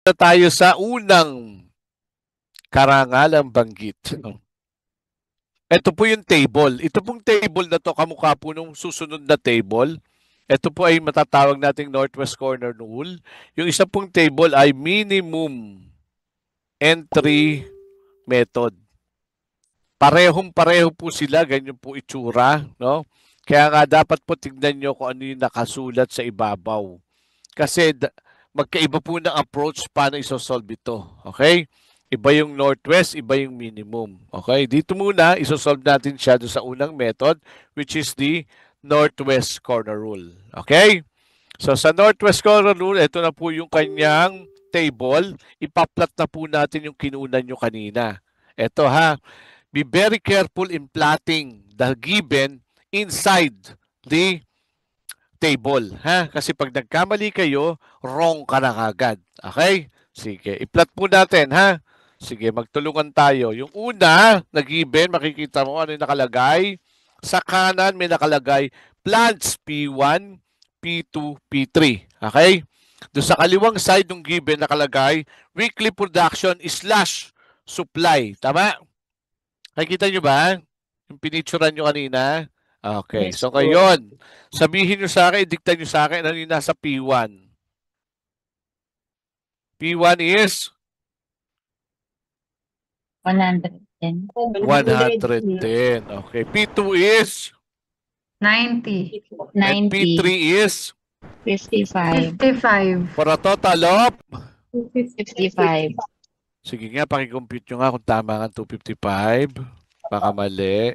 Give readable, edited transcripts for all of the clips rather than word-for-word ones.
na tayo sa unang karangalang banggit. Ito po yung table. Ito pong table na to, kamukha po nung susunod na table. Ito po ay matatawag nating northwest corner rule. Yung isa pong table ay minimum entry method. Parehong-pareho po sila, ganyan po itsura, no? Kaya nga dapat po tignan nyo kung ano yung nakasulat sa ibabaw. Kasi magkaiba po ng approach paano isosolve ito. Okay? Iba yung northwest, iba yung minimum. Okay? Dito muna, isosolve natin siya sa unang method, which is the northwest corner rule. Okay? So sa northwest corner rule, ito na po yung kanyang table. Ipaplat na po natin yung kinunan nyo kanina. Ito ha. Be very careful in plotting the given inside the table, ha? Kasi pag nagkamali kayo, wrong ka na kagad. Okay? Sige, i-plot po natin, ha? Sige, magtulungan tayo. Yung una, na given, makikita mo ano yung nakalagay. Sa kanan may nakalagay plants P1, P2, P3. Okay? Doon sa kaliwang side ng given nakalagay weekly production slash supply. Tama? Nakikita nyo ba? Yung pinicturan nyo kanina? Okay. Yes So po. ngayon, sabihin nyo sa akin, dikta nyo sa akin ano yung nasa P1. P1 is 110. 110. Okay. P2 is 90, and P3 90. is 55. 55, for a total of 55. sige nga, pakicompute nyo nga kung tama nga 255. Baka mali.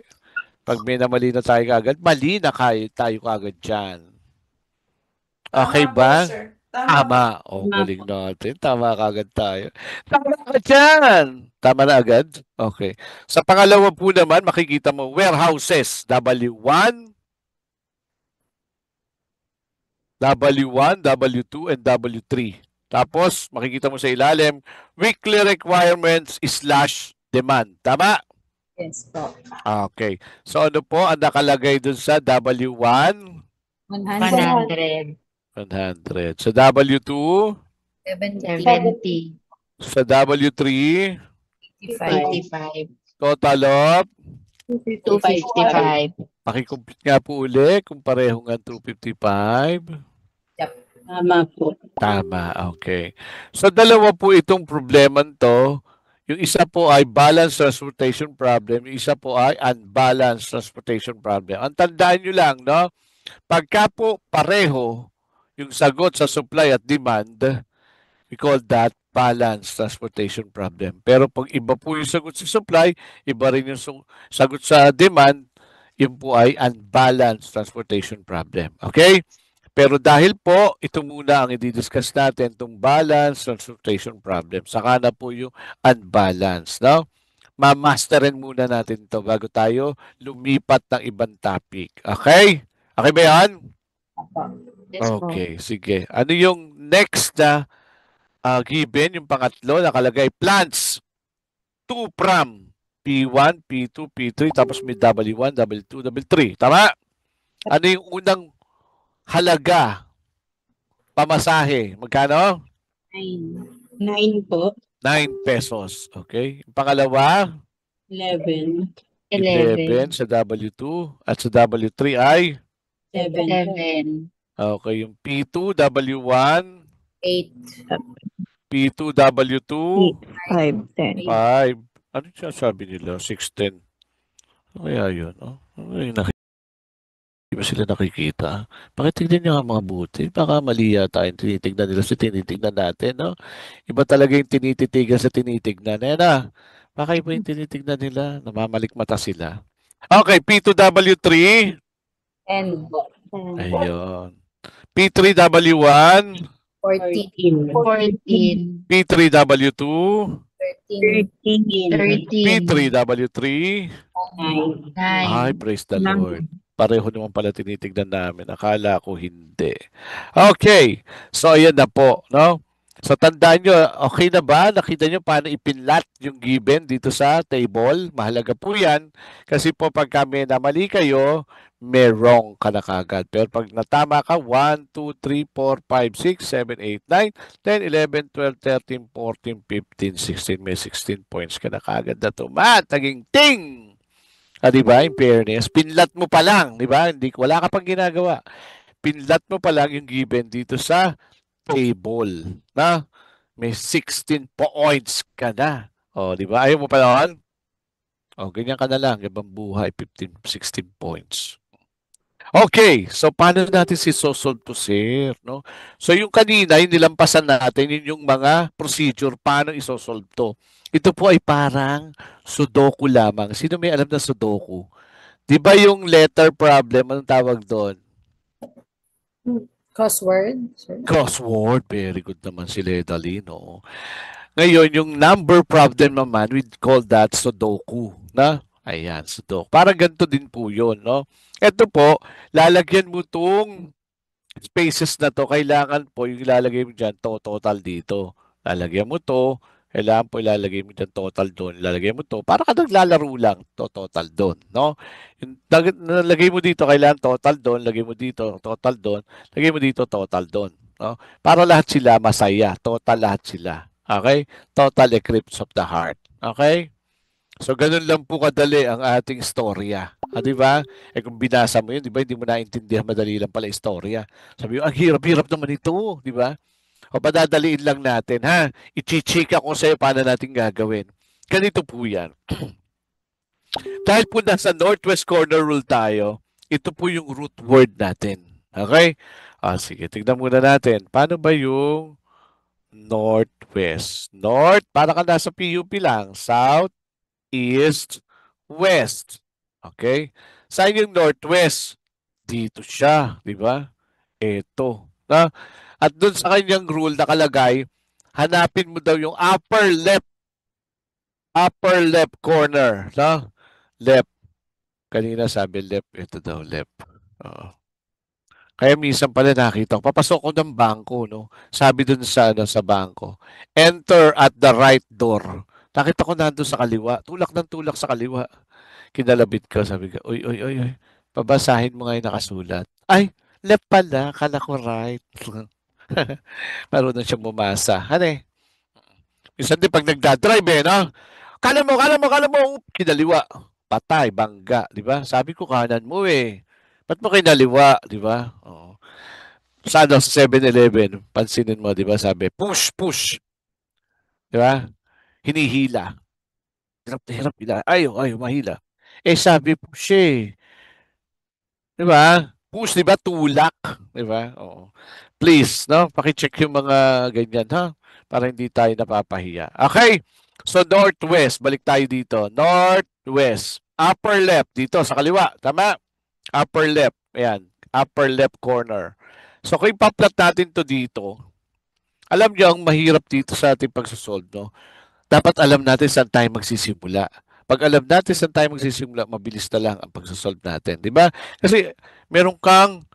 Pag may namali na tayo kagad, mali na tayo kagad dyan. Okay ba? Tama. O, galing natin. Tama kagad tayo. Tama ka dyan. Tama na agad? Okay. Sa pangalawa po naman, makikita mo warehouses. W1, W1, W2, and W3. Tapos, makikita mo sa ilalim, weekly requirements slash demand. Tama? Yes po. Okay. So, ano po ang nakalagay dun sa W1? 100. 100. Sa W2? 70. Sa W3? 85. Total of? 255. Pakicomplete nga po uli kung pareho nga 255. Tama po. Tama, okay. So dalawa po itong problema to. Yung isa po ay balanced transportation problem, yung isa po ay unbalanced transportation problem. Ang tandaan nyo lang, no? Pagka po pareho yung sagot sa supply at demand, we call that balanced transportation problem. Pero pag iba po yung sagot sa supply, iba rin yung sagot sa demand, yun po ay unbalanced transportation problem. Okay? Pero dahil po, ito muna ang i-discuss natin, itong balanced transportation problem. Saka na po yung unbalanced. No? Ma-masterin muna natin ito bago tayo lumipat ng ibang topic. Okay? Okay ba yan? Yes po. Okay, sige. Ano yung next na given, yung pangatlo, nakalagay plants to from P1, P2, P3, tapos may W1, W2, W3. Tama? Ano yung unang halaga pamasahe? Magkano? 9 po. 9 pesos. Okay. Yung pangalawa, 11. 11 sa W2 at sa W3 ay 7. okay, yung P2, W1, 8. P2, W2, 5. 10. 5. Ano siya sabi nila? 610. Ano kaya yun? Oh? Ano yung Di ba sila nakikita? Pakitignan nyo nga mga buti. Baka mali yata yung tinitignan nila sa tinitignan natin. No? Iba talaga yung tinititigan sa tinitignan. Ayan na. Baka iba yung tinitignan nila. Namamalikmata sila. Okay, P2W3. And Ayun. P3W1. 14. 14. P3W2. 13. P3W3. 9. Ay, praise the Lord. Pareho naman pala tinitignan namin. Akala ko hindi. Okay. So, ayan na po. No? So tandaan nyo, okay na ba? Nakita nyo paano ipinlat yung given dito sa table? Mahalaga po yan. Kasi po pagka may namali kayo, may wrong ka na kagad. Pero pag natama ka, 1, 2, 3, 4, 5, 6, 7, 8, 9, 10, 11, 12, 13, 14, 15, 16. May 16 points ka na kagad na tumat. Naging ting! Di ba? In fairness, pinlat mo pa lang. Di ba? Wala ka pang ginagawa. Pinlat mo pa lang yung given dito sa table na may 16 points ka na. O, di ba? Ayaw mo pa naman? O, ganyan ka na lang. Ibang buhay, 15, 16 points. Okay, so paano natin si solve to sir, no? So yung kanina, yung nilampasan natin, yun yung mga procedure, paano isosolve to. Ito po ay parang Sudoku lamang. Sino may alam na Sudoku? Di ba yung letter problem, anong tawag doon? Crossword, sir. Crossword. Very good naman si Ledali, no? Ngayon, yung number problem naman, we call that Sudoku. Na? Ayan, Sudoku. Parang ganito din po yun, no? Ito po, lalagyan mo itong spaces na to. Kailangan po yung ilalagay mo dyan, total dito. Lalagyan mo to. Kailangan po ilalagay mo dyan, total doon. Ilalagay mo to. Para ka naglalaro lang, total doon, no? Yung nalagay mo dito, kailangan total doon. Lagay mo dito, total doon. Lagay mo dito, total doon. No? Para lahat sila masaya. Total lahat sila. Okay? Total eclipse of the heart. Okay? So, ganun lang po kadali ang ating storya. Di ba? Eh kung binasa mo yun, di ba, hindi mo naintindihan, madali lang pala istorya. Sabi mo, ang hirap-hirap naman ito, di ba? O padadaliin lang natin, ha? Ichichika ko sa'yo paano natin gagawin. Ganito po yan. Dahil po nasa northwest corner rule tayo, ito po yung root word natin. Okay? Sige, tignan muna natin. Paano ba yung northwest? North, para ka nasa PUP lang. South, east, west. Okay? Saan yung northwest? Dito siya, di ba? Ito. Na? At doon sa kanyang rule nakalagay, hanapin mo daw yung upper left corner. No? Left. Kanina sabi left, ito daw left. Oo. Kaya minsan pala nakita ko, papasok ko ng bangko, no? Sabi dun sa bangko, enter at the right door. Nakita ko nandun sa kaliwa, tulak ng tulak sa kaliwa. Kinalabit ko, sabi ko, uy, uy, uy, uy, pabasahin mo nga yung nakasulat. Ay, left pala, kala ko right. Marunong siya bumasa. Ano eh? Minsan din pag nagdadrive no? Kala mo, kinaliwa. Patay, bangga, di ba? Sabi ko kanan mo eh. Ba't mo kinaliwa, di ba? Oo. Sa 7-Eleven, pansinin mo, di ba? Sabi, push, push. Di ba? Hinihila. Hirap na hirap. Ayaw, mahila. Eh sabi, push eh. Di ba? Push, di ba? Tulak. Di ba? Oo. Please, no? Pakicheck yung mga ganyan, ha? Para hindi tayo napapahiya. Okay? So, northwest. Balik tayo dito. Northwest. Upper left. Dito, sa kaliwa. Tama? Upper left. Ayan. Upper left corner. So, kung ipaplat natin to dito, alam niyo, ang mahirap dito sa ating pagsasolve, no? Dapat alam natin saan tayo magsisimula. Pag alam natin saan tayo magsisimula, mabilis na lang ang pagsasolve natin. Di ba? Kasi meron kang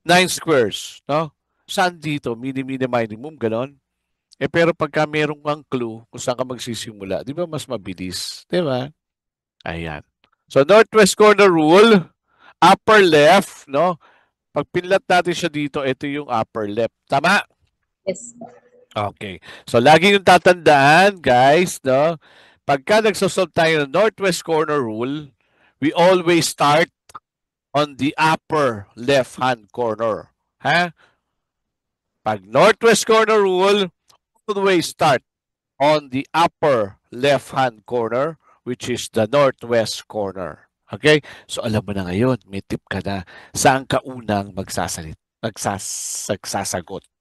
9 squares, no? Saan dito? Minimum, ganon. Eh pero pagka meron kang clue kung saan ka magsisimula, di ba mas mabilis? Di ba? Ayan. So northwest corner rule, upper left, no? Pag pinlat natin siya dito, ito yung upper left. Tama? Yes. Okay. So, lagi yung tatandaan, guys, no? Pagka nagsosolve tayo ng northwest corner rule, we always start on the upper left-hand corner. Ha? Pag northwest corner rule, always start on the upper left-hand corner, which is the northwest corner. Okay? So, alam mo na ngayon, may tip ka na. Saan ka unang magsasagot?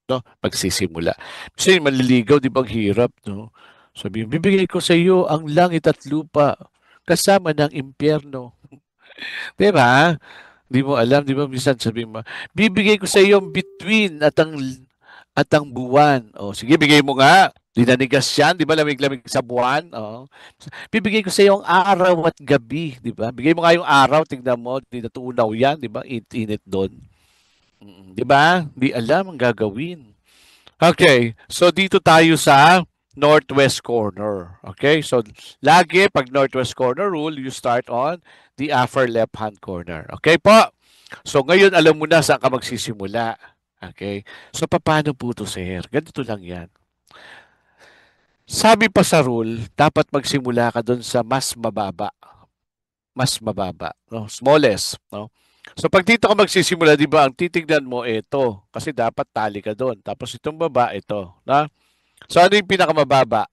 No? Magsisimula. Kasi maliligaw, di ba, ang hirap, no? Sabi, bibigay ko sa iyo ang langit at lupa kasama ng impyerno. Di ba? Di mo alam, di ba? Minsan sabi mo, bibigay ko sa iyo ang between at ang buwan. O, sige, bigay mo nga. Dinanigas yan, di ba? Lamig-lamig sa buwan. O. Bibigay ko sa iyo ang araw at gabi, di ba? Bigay mo nga yung araw, tingnan mo, di natunaw yan, di ba? Init doon. Di ba? Di alam ang gagawin. Okay, so dito tayo sa northwest corner. Okay, so lagi pag northwest corner rule, you start on the upper left-hand corner. Okay po? So ngayon alam mo na saan ka magsisimula. Okay, so paano po to, sir? Ganito lang yan. Sabi pa sa rule, dapat magsimula ka doon sa mas mababa. Mas mababa, no? Smallest, no? So pag dito ka magsisimula, 'di ba, ang titignan mo ito kasi dapat tali ka doon. Tapos itong baba ito, na? So ano yung pinakamababa?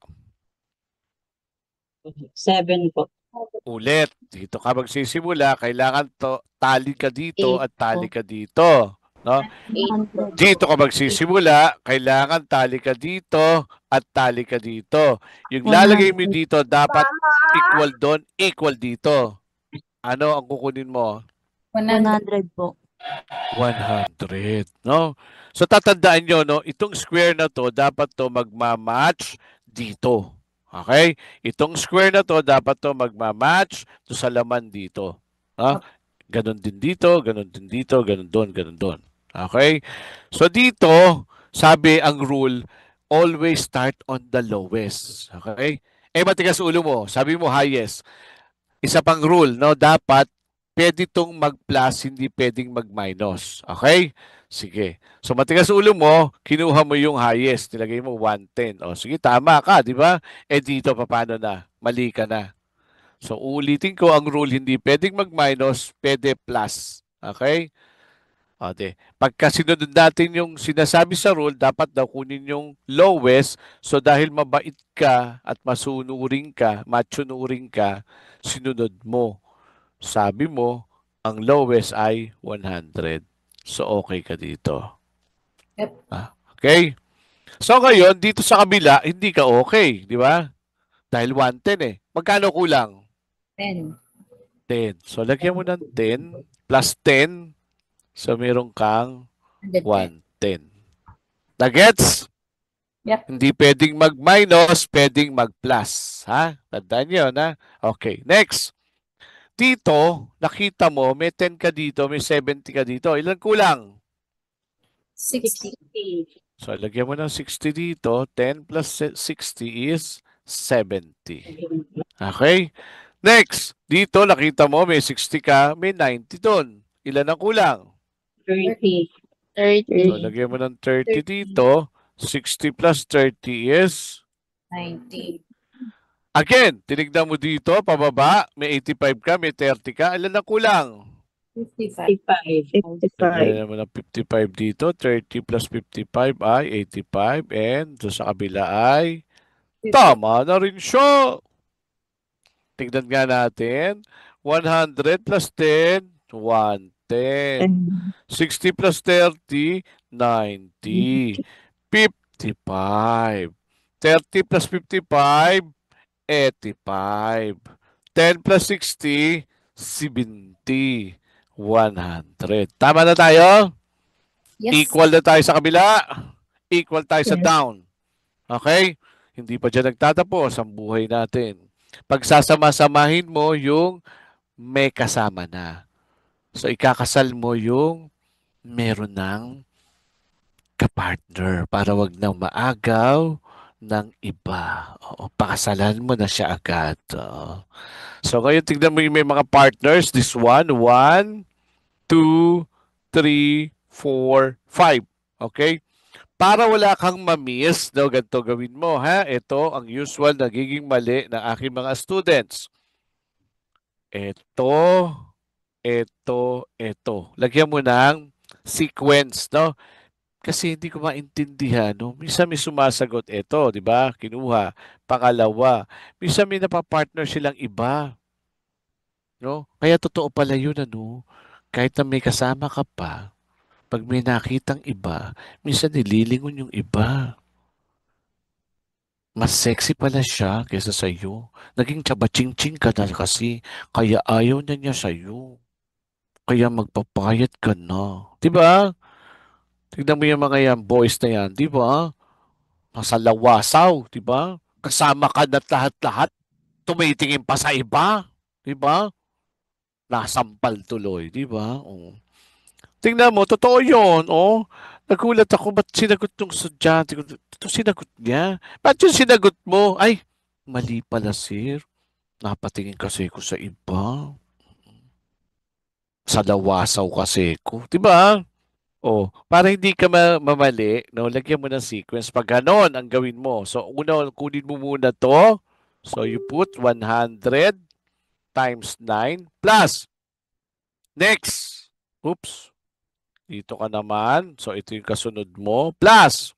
7 po. Ulit, dito ka magsisimula, kailangan to tali ka dito Eight at tali ka dito, no? 8 po. Dito ka magsisimula, kailangan tali ka dito at tali ka dito. Yung lalagay mo dito dapat equal doon, equal dito. Ano ang kukunin mo? 100 po. 100, no? So tatandaan nyo, no, itong square na to, dapat to magmamatch dito. Okay? Itong square na to, dapat to magmamatch to sa laman dito. No? Ganon din dito, ganon din dito, ganon doon, ganon doon. Okay? So dito, sabi ang rule, always start on the lowest. Okay? Eh, matigas ulo mo. Sabi mo highest. Isa pang rule, no? Dapat pwede itong mag-plus, hindi pwedeng mag-minus. Okay? Sige. So matigas ulo mo, kinuha mo yung highest, nilagay mo 110. O sige, tama ka, di ba? Eh dito, paano na? Mali ka na. So ulitin ko ang rule, hindi pwedeng mag-minus, pwede plus. Okay? O de, pagka sinunod natin yung sinasabi sa rule, dapat daw kunin yung lowest. So dahil mabait ka at masunuring ka, matsunuring ka, sinunod mo. Sabi mo, ang lowest ay 100. So, okay ka dito. Yep. Okay? So, ngayon, dito sa kabila, hindi ka okay. Di ba? Dahil 110 eh. Magkano kulang? 10. 10. So, lagyan mo ng 10 plus 10. So, meron kang 110. Nagets? Yep. Hindi pwedeng mag-minus, pwedeng mag-plus. Ha? Tandaan nyo, na? Okay. Next. Dito, nakita mo, may 10 ka dito, may 70 ka dito. Ilan kulang? 60. So, lagyan mo ng 60 dito. 10 plus 60 is 70. Okay? Next, dito nakita mo, may 60 ka, may 90 doon. Ilan ang kulang? 30. So, lagyan mo ng 30 dito. 60 plus 30 is 90. again, tinignan mo dito, pababa, may 85 ka, may 30 ka. Ilan ang kulang? 55. Lagyan mo ng 55 dito. 30 plus 55 ay 85. And doon sa kabila ay tama na rin siya. Tignan nga natin. 100 plus 10, 110. 60 plus 30, 90. 55. 30 plus 55, 85. 10 plus 60, 70. 100. Tama na tayo? Yes. Equal na tayo sa kabila. Equal tayo sa Yes. down. Okay? Hindi pa dyan nagtatapos ang buhay natin. Pagsasama-samahin mo yung may kasama na. So, ikakasal mo yung meron ng kapartner para wag nang maagaw ng iba. Oo, pakasalan mo na siya agad. Oo. So, ngayon tignan mo yung may mga partners. This one, 1, 2, 3, 4, 5. Okay? Para wala kang mamiss, no, ganito gawin mo, ha? Ito ang usual nagiging mali ng aking mga students. Ito, ito. Lagyan mo ng sequence, no? Kasi hindi ko maintindihan, no? Minsan may sumasagot, ito, di ba? Kinuha. Pangalawa. Minsan may napapartner silang iba. No? Kaya totoo pala yun, ano? Kahit na may kasama ka pa, pag may nakitang iba, minsan nililingon yung iba. Mas sexy pala siya kaysa sa'yo. Naging tsaba-ching-ching ka na kasi, kaya ayaw na niya sa'yo. Kaya magpapayat ka na. Diba? Tignan mo yung mga yan, boys na yan, diba? Nasa lawasaw, diba? Kasama ka na lahat-lahat, tumitingin pa sa iba. Diba? Nasampal tuloy, diba? Oh. Tingnan mo, totoo yun, oh. Nagulat ako, ba't sinagot yung estudyante ko? Ito sinagot niya. Ba't yung sinagot mo? Ay, mali pala, sir. Napatingin kasi ko sa iba. Sa lawasaw kasi ko. Diba? O, para hindi ka mamali, no, lagyan mo ng sequence. Pag ganon ang gawin mo. So, una, kunin mo muna to. So, you put 100 times 9 plus. Next. Oops. Dito ka naman. So, ito yung kasunod mo. Plus.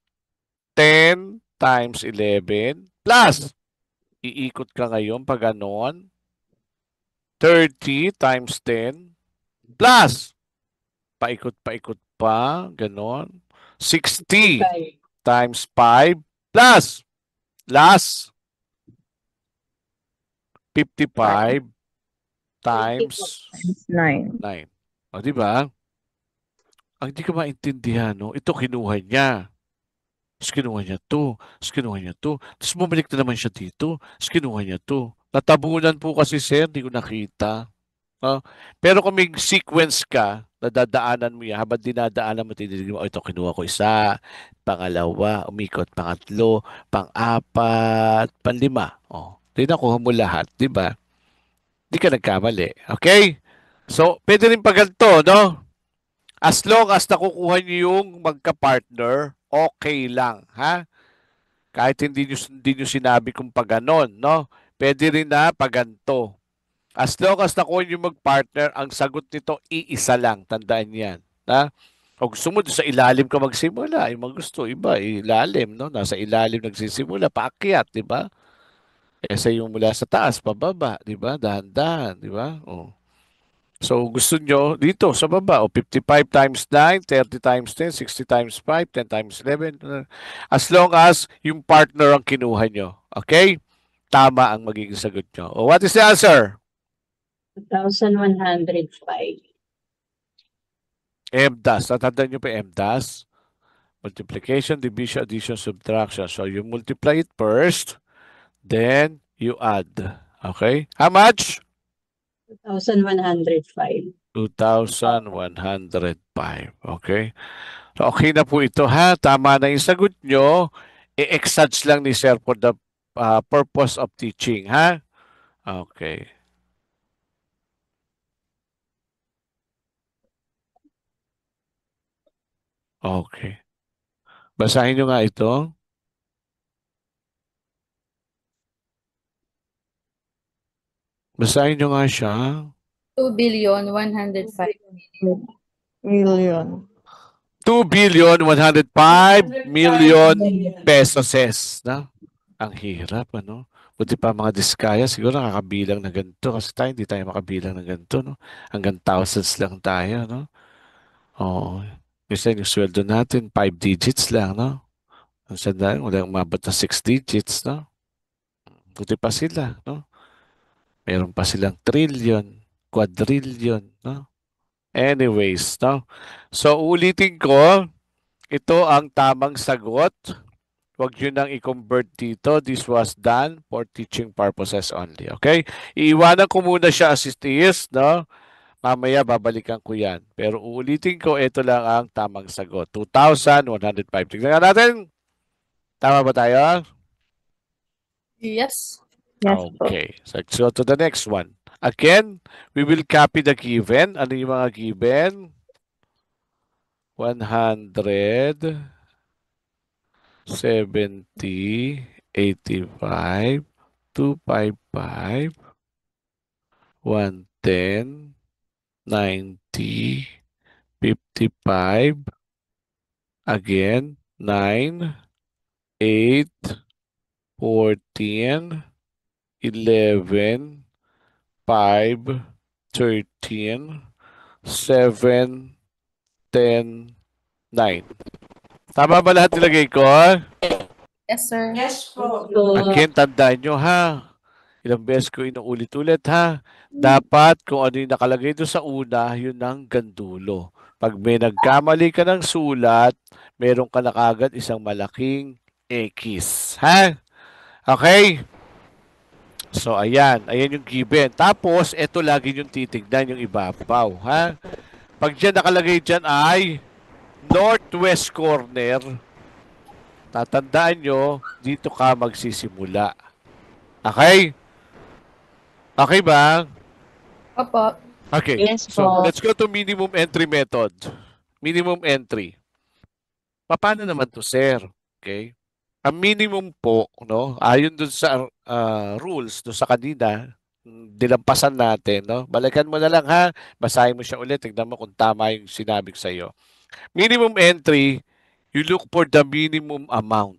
10 times 11 plus. Iikot ka ngayon pag ganon. 30 times 10 plus. Paikot-paikot pa. Ganon. 60 times 5 plus. Last. 55 times 9. 9. O, di ba? Ang hindi ka maintindihan, no? Ito kinuha niya. Tapos kinuha niya to. Tapos kinuha niya to. Tapos bumalik na naman siya dito. Tapos kinuha niya to. Natabunan po kasi, sir. Hindi ko nakita. No? Pero kung may sequence ka, nadadaanan mo yan, habang dinadaanan mo, tinitignan mo, ito, kinuha ko isa, pangalawa, umikot, pangatlo, pang-apat, panlima. O, di nakuha mo lahat, di ba? Di ka nagkamali. Okay? So, pwede rin pa ganito, no? As long as nakukuha niyo yung magka-partner, okay lang, ha? Kahit hindi nyo sinabi kung pa ganon, no? Pwede rin na paganto. As long as nakuha nyo mag-partner, ang sagot nito, iisa lang. Tandaan yan. Ha? O gusto mo, sa ilalim ka magsimula. Yung mga gusto, iba, ilalim, no? Nasa ilalim nagsisimula, paakyat, di ba? Kesa yung mula sa taas, pababa, di ba? Dahan-dahan, di ba? Oh. So, gusto nyo dito sa baba, 55 times 9, 30 times 10, 60 times 5, 10 times 11. As long as yung partner ang kinuha nyo. Okay? Tama ang magiging sagot nyo. Oh, what is the answer? 2,105. MDAS. Tatandaan nyo pa MDAS? Multiplication, division, addition, subtraction. So, you multiply it first, then you add. Okay? How much? 2,105. 2,105. Okay? So, okay na po ito, ha? Tama na yung sagot nyo. I-exage lang ni Sir for the purpose of teaching, ha? Okay. Okay. Basahin nyo nga ito. Basahin nyo nga siya. 2,105,000,000. 2,105,000,000 pesos. Na? Ang hirap, ano? Buti pa mga diskaya, siguro nakakabilang na ganito. Kasi tayo, hindi tayo makabilang na ganito, no? Hanggang thousands lang tayo, no? Oo. Kasi yung sweldo natin, 5 digits lang, no? Ang sandali, wala umabot na 6 digits, no? Buti pa sila, no? Meron pa silang trillion, quadrillion, no? Anyways, no? So, ulitin ko, ito ang tamang sagot. Huwag nyo nang i-convert dito. This was done for teaching purposes only. Okay? Iiwanan ko muna siya as it is, no? Mamaya babalikan ko yan. Pero uulitin ko, ito lang ang tamang sagot. 2,105. Tignan nga natin. Tama ba tayo? Yes. Yes po. Okay. So, let's go to the next one. Again, we will copy the given. Ano yung mga given? 100, 70, 85, 255, 110, 90, 55, again, 9, 8, 14, 11, 5, 13, 7, 10, 9. Tama ba lahat nilagay ko? Yes, sir. Yes po. Again, tandaan nyo ha. Ilang beses ko inuulit-ulit ha. Dapat kung ano yung nakalagay doon sa una, yun ang gandulo. Pag may nagkamali ka ng sulat, meron ka na kagad isang malaking X. Ha? Okay? So, ayan. Ayan yung given. Tapos, eto lagi yung titignan, yung ibabaw. Ha? Pag dyan nakalagay dyan ay northwest corner, tatandaan nyo, dito ka magsisimula. Okay? Okay ba? Opo. Okay. Yes So, po. let's go to minimum entry method. Minimum entry. Paano naman to, sir? Okay? Ang minimum po, no, ayon dun sa rules dun sa kanina, dilampasan natin, no? Balikan mo na lang ha. Basahin mo siya ulit. Tignan mo kung tama yung sinabi ko sa iyo. Minimum entry, you look for the minimum amount.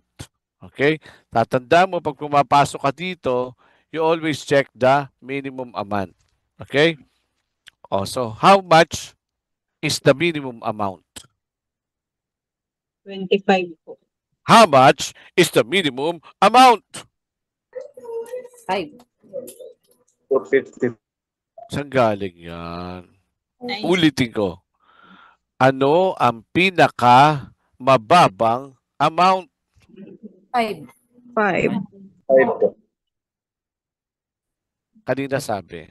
Okay? Tatanda mo pag pumapasok ka dito, you always check the minimum amount. Okay? So how much is the minimum amount? 25 po. How much is the minimum amount? 5. 450. Saan galing yan? Ulitin ko. Ano ang pinaka mababang amount? 5. 5. 5 po. Kanina sabi.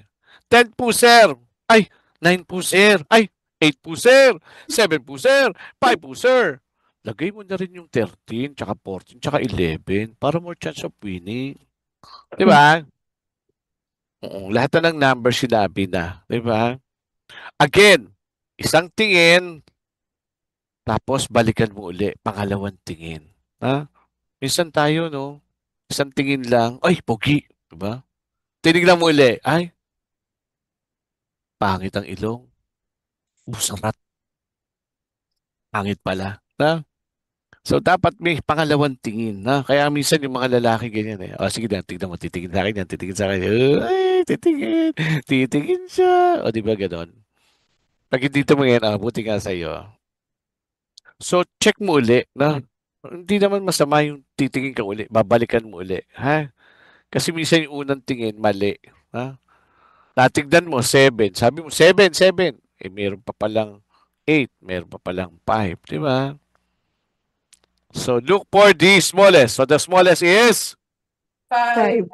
10 po, sir. Ay, 9 po, sir. Ay, 8 po, sir. 7 po, sir. 5 po, sir. Lagay mo na rin yung 13, tsaka 14, tsaka 11 para more chance of winning. Di ba? Oo, lahat na ng number sinabi na. Di ba? Again, isang tingin, tapos balikan mo uli, pangalawang tingin. Ha? Minsan tayo, no? Isang tingin lang, ay, pogi. Di ba? Tinignan mo uli, ay, pangit ang ilong. Sarat. Pangit pala. Ha? So, dapat may pangalawang tingin. Na? Kaya minsan yung mga lalaki ganyan eh. O, sige na, tignan mo, titingin sa akin yan, titingin sa akin. Ay, titingin. Titingin siya. O, di ba ganon? Pag hindi mo yan, buti nga sa'yo. So, check mo uli. Na? Hindi naman masama yung titingin ka uli. Babalikan mo uli. Ha? Kasi minsan yung unang tingin, mali. Ha? Natignan mo, 7. Sabi mo, 7, 7. Eh, meron pa palang 8. Meron pa palang 5. Di ba? So, look for the smallest. So, the smallest is? 5.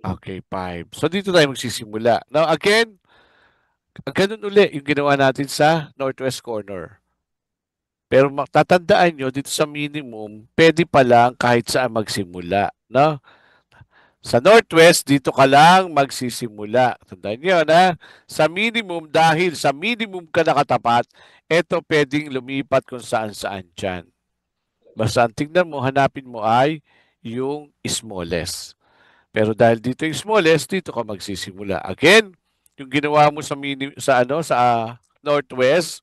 Okay, 5. So, dito tayo magsisimula. Now, again, ganun uli yung ginawa natin sa northwest corner. Pero tatandaan nyo, dito sa minimum, pwede pa lang kahit saan magsimula. No? Sa northwest, dito ka lang magsisimula. Tandaan nyo, na sa minimum, dahil sa minimum ka nakatapat, eto pwedeng lumipat kung saan-saan dyan. Basta ang tingnan mo, hanapin mo ay yung smallest. Pero dahil dito yung smallest, dito ka magsisimula. Again, yung ginawa mo sa northwest,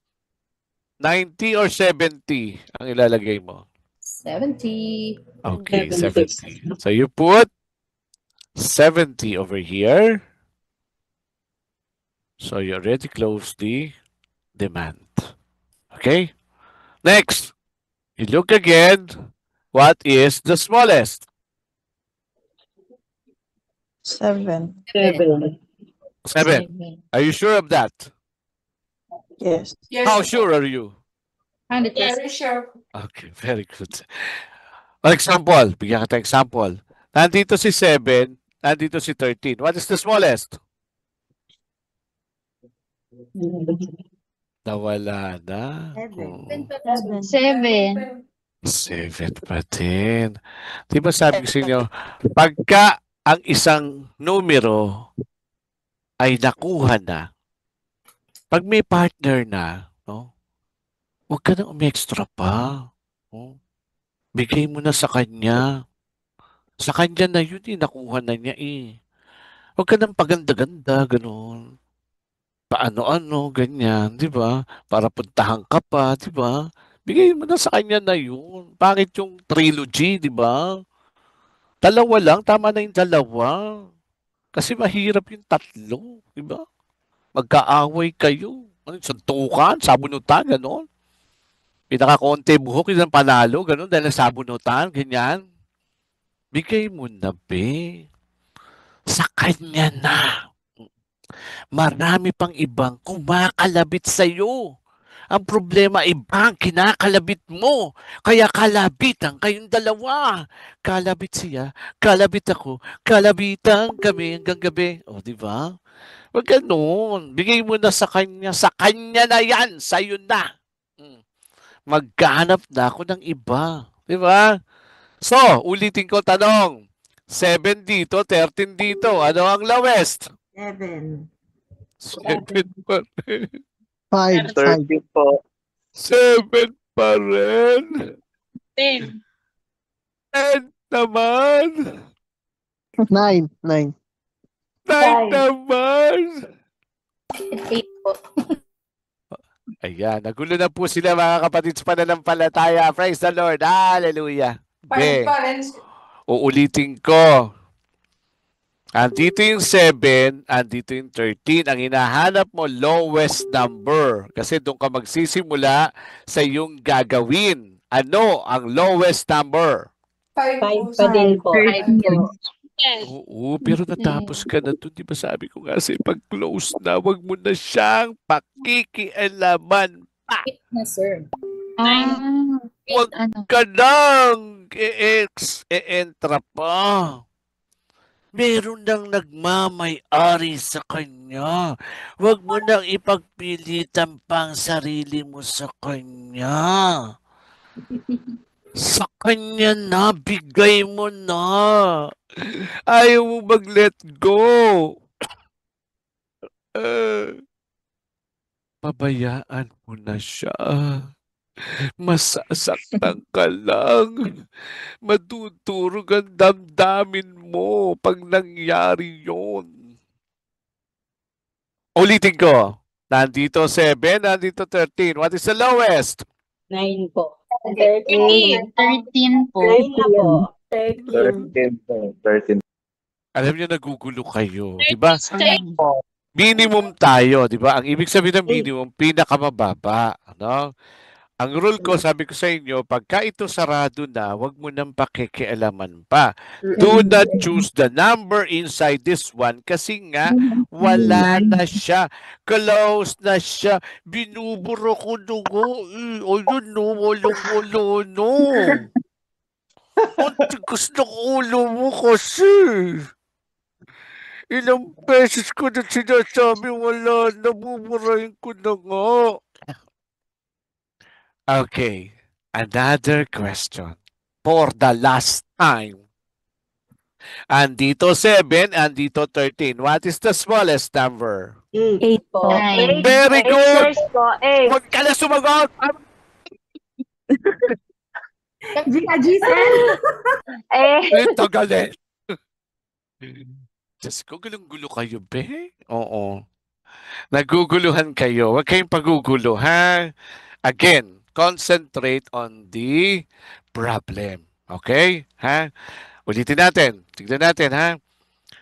90 or 70 ang ilalagay mo. 70. Okay, 70. So you put 70 over here. So you already closed the demand. Okay? Next, you look again. What is the smallest? 7. 7. Are you sure of that? Yes. How sure are you? 100%. Very sure. Okay, very good. For example, bigyan kita example. Nandito si 7, nandito si 13. What is the smallest? Nawala na. Oh, 7. 7 pa din. Di ba sabi ko sa inyo, pagka ang isang numero ay nakuha na, pag may partner na, no, huwag ka na umextra pa. No? Bigay mo na sa kanya. Sa kanya na yun eh, nakuha na niya eh. Huwag ka nang paganda-ganda, ganun. Paano-ano, ganyan, di ba? Para puntahan ka pa, di ba? Bigay mo na sa kanya na yun. Pangit yung trilogy, di ba? Dalawa lang, tama na yung dalawa. Kasi mahirap yung tatlo, di ba? Magkaaway kayo. Ano, suntukan, sabunutan, gano'n. Pinaka-konti buhok, yun ang panalo, gano'n, dahil sabunutan, ganyan. Bigay mo na, be. Sa kanya na. Marami pang ibang kumakalabit sa'yo. Ang problema, ibang kinakalabit mo. Kaya kalabitan kayong dalawa. Kalabit siya, kalabit ako, kalabitan kami hanggang gabi. O, di ba? Wag ganun. Bigay mo na sa kanya. Sa kanya na yan. Sa'yo na. maghahanap na ako ng iba. Di ba? So, ulitin ko tanong. 7 dito, 13 dito. Ano ang lowest? 7. 7 pa rin. 5. 30 po. 7 pa rin. 10. 10 naman. 9. 9. 9 Five. naman. 8 po. Ayan, nagulo na po sila mga kapatid sa pananampalataya. Praise the Lord. Hallelujah. Be, uulitin ko. Andito yung 7, andito yung 13. Ang hinahanap mo, lowest number. Kasi doon ka magsisimula sa iyong gagawin. Ano ang lowest number? 5 pa din po. 5 po. Oo, pero natapos ka na doon. Di ba sabi ko nga sa'yo, pag close na, wag mo na siyang pakikialaman. 8 na, sir. Wag ka nang e-entra pa. Meron nang nagmamay-ari sa kanya. Huwag mo nang ipagpilitan pang sarili mo sa kanya. Sa kanya na, bigay mo na. Ayaw mo mag-let go. Pabayaan mo na siya. Masasaktan ka lang. Madudurog ang damdamin mo pag nangyari yon. Ulitin ko. Nandito 7, nandito 13. What is the lowest? 9 po. 13 po. 9 na po. 13. 13 po. 13. Alam niyo, nagugulo kayo. Diba? Minimum tayo. Diba? Ang ibig sabihin ng minimum, pinakamababa. Ano? Ang rule ko, sabi ko sa inyo, pagka ito sarado na, wag mo nang pakikialaman pa. Do not choose the number inside this one kasi nga, wala na siya. Close na siya. Binuburo ko dugo. Ayun no, walang no. Ang tigas ng ulo mo kasi. Ilang beses ko na sinasabi, wala, nabuburahin ko na nga. Okay, another question for the last time. Andito 7, andito 13. What is the smallest number? 8 po. 9. Very good! po. 8. Huwag ka na sumagot! Giselle. Ito galit. Diyos ko, gulong-gulo kayo, be? Oo. Naguguluhan kayo. Huwag kayong pagugulo, ha? Again, concentrate on the problem. Okay? Ha? Ulitin natin. Tignan natin, ha?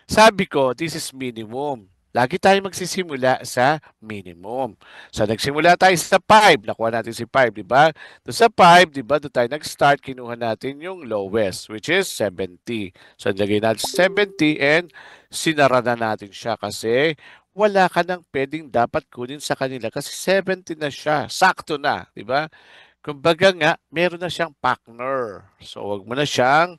Sabi ko, this is minimum. Lagi tayo magsisimula sa minimum. So, nagsimula tayo sa 5. Nakuha natin si 5, di ba? Doon sa 5, di ba? Doon tayo nag-start. Kinuha natin yung lowest, which is 70. So, nilagay natin 70 and sinara na natin siya kasi wala ka nang pwedeng dapat kunin sa kanila kasi 70 na siya. Sakto na, di ba? Kumbaga nga, meron na siyang partner. So, wag mo na siyang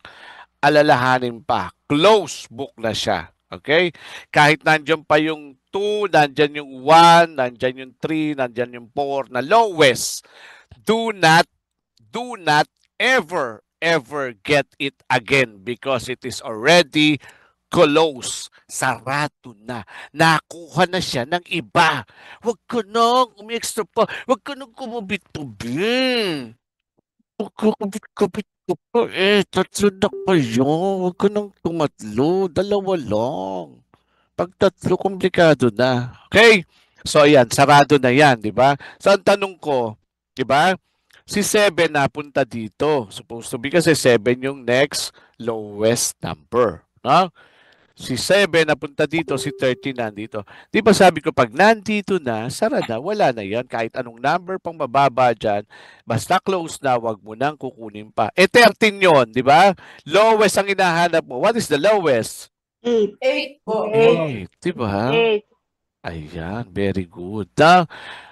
alalahanin pa. Close book na siya. Okay? Kahit nandyan pa yung 2, nandyan yung 1, nandyan yung 3, nandyan yung 4 na lowest. Do not ever get it again because it is already close. Sarado na. Nakuha na siya ng iba. Huwag ko nang umi-extra pa. Huwag ko nang kumabit-tabi. Huwag ko kumabit-kabit ko pa eh. 3 na kayo. Huwag ko nang tumatlo. 2 lang. Pag 3, komplikado na. Okay? So, ayan. Sarado na yan. Diba? So, ang tanong ko, diba? Si 7 napunta dito. Supposed to be kasi 7 yung next lowest number. No? Si 7 napunta dito, si 13 nandito. Di ba sabi ko, pag nandito na, sara na, wala na yan. Kahit anong number pang mababa dyan, basta close na, wag mo nang kukunin pa. 13 yon, di ba? Lowest ang hinahanap mo. What is the lowest? 8. 8 po. 8, di ba? 8. Ayan, very good. Na,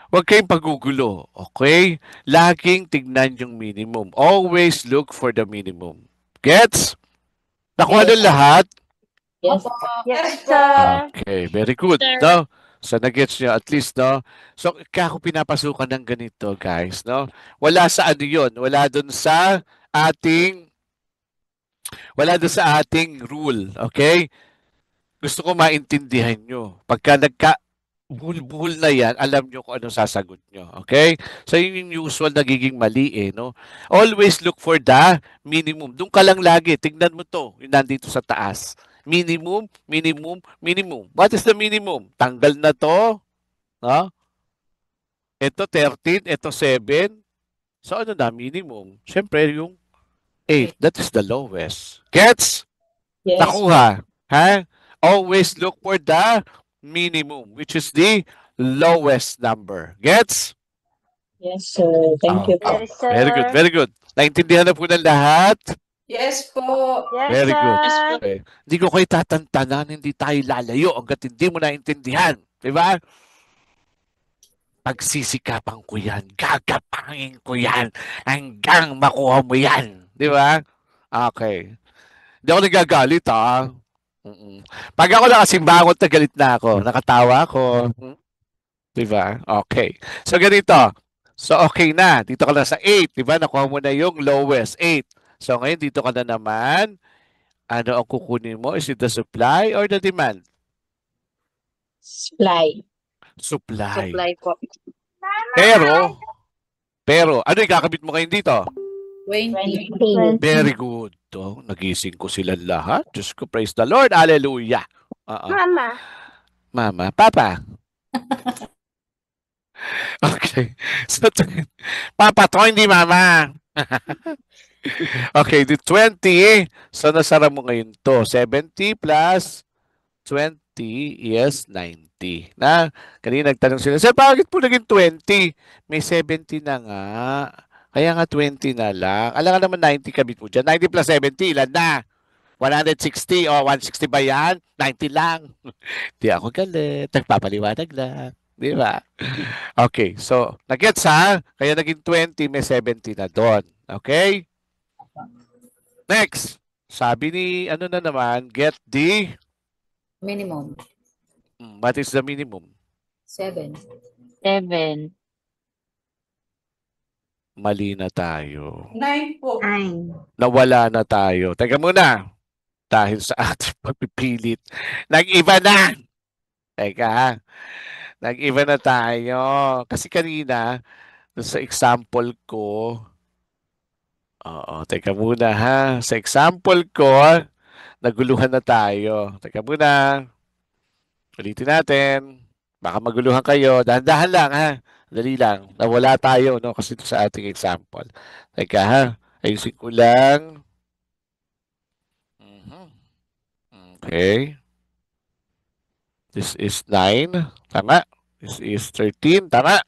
huwag kayong pagugulo, okay? Laging tignan yung minimum. Always look for the minimum. Gets? Nakuha na lahat? Yes. Yes, sir. Okay, very good. No? So, nag-gets nyo at least, no? So, kaya ako pinapasukan ng ganito, guys, no? Wala sa ano yun. Wala dun sa ating rule, okay? Gusto ko maintindihan nyo. Pagka buhol na yan, alam nyo kung ano sasagot nyo. Okay? So, yun yung usual nagiging mali eh, no? Always look for the minimum. Doon ka lang lagi. Tignan mo to. Yung nandito sa taas. Minimum, minimum, minimum. What is the minimum? Tanggal na to. No? Ito 13, ito 7. So, ano na minimum? Siyempre, yung 8. That is the lowest. Gets? Yes. Nakuha. Ha? Always look for the minimum, which is the lowest number. Gets? Yes, sir. Thank you po. Yes, sir. Very good, very good. Naintindihan na po ng lahat? Yes po. Yes, Very sir. good. Okay. Hindi ko kayo tatantanan, hindi tayo lalayo hanggat hindi mo naintindihan. Diba? Pagsisikapan ko yan, gagapangin ko yan, hanggang makuha mo yan. Diba? Okay. Hindi ako nagagalit, ha? Pag ako nakasibangot na galit na ako, nakatawa ako. Diba? Okay. So, ganito. So, okay na. Dito ka na sa 8. Diba? Nakuha mo na yung lowest, 8. So, ngayon, dito ka na naman. Ano ang kukunin mo? Is it the supply or the demand? Supply. Supply. Supply po. Pero, ano ikakabit mo ngayon dito? 20. 20. Very good. Oh, nagising ko sila lahat. Diyos ko, praise the Lord. Hallelujah. Mama. Mama, Papa. Okay. So, Papa to, hindi Mama. Okay, the 20. So, nasara mo ngayon to. 70 plus 20 is 90. Na, kanina nagtanong sila, Sir, bakit po naging 20? May 70 na nga. Kaya nga 20 na lang. Alam nga naman 90 kabit mo dyan. 90 plus 70, ilan na? 160 o 160 ba yan? 90 lang. Di ako galit. Nagpapaliwanag lang. Di ba? Okay, so, nag-gets ha? Kaya naging 20, may 70 na doon. Okay? Next. Sabi ni, ano na naman, get the, Minimum. what is the minimum? 7. 7. Mali na tayo. 9 po. 9. Nawala na tayo. Teka muna. Dahil sa ating pagpipilit, nag-iba na. Teka ha. Nag-iba na tayo. Kasi kanina, dun sa example ko, teka muna ha. Sa example ko, naguluhan na tayo. Teka muna. Ulitin natin. Baka maguluhan kayo. Dahan-dahan lang ha. Dali lang. Nawala tayo, no? Kasi ito sa ating example. Teka ha. Ayusin ko lang. Okay. This is 9. Tama. This is 13. Tama.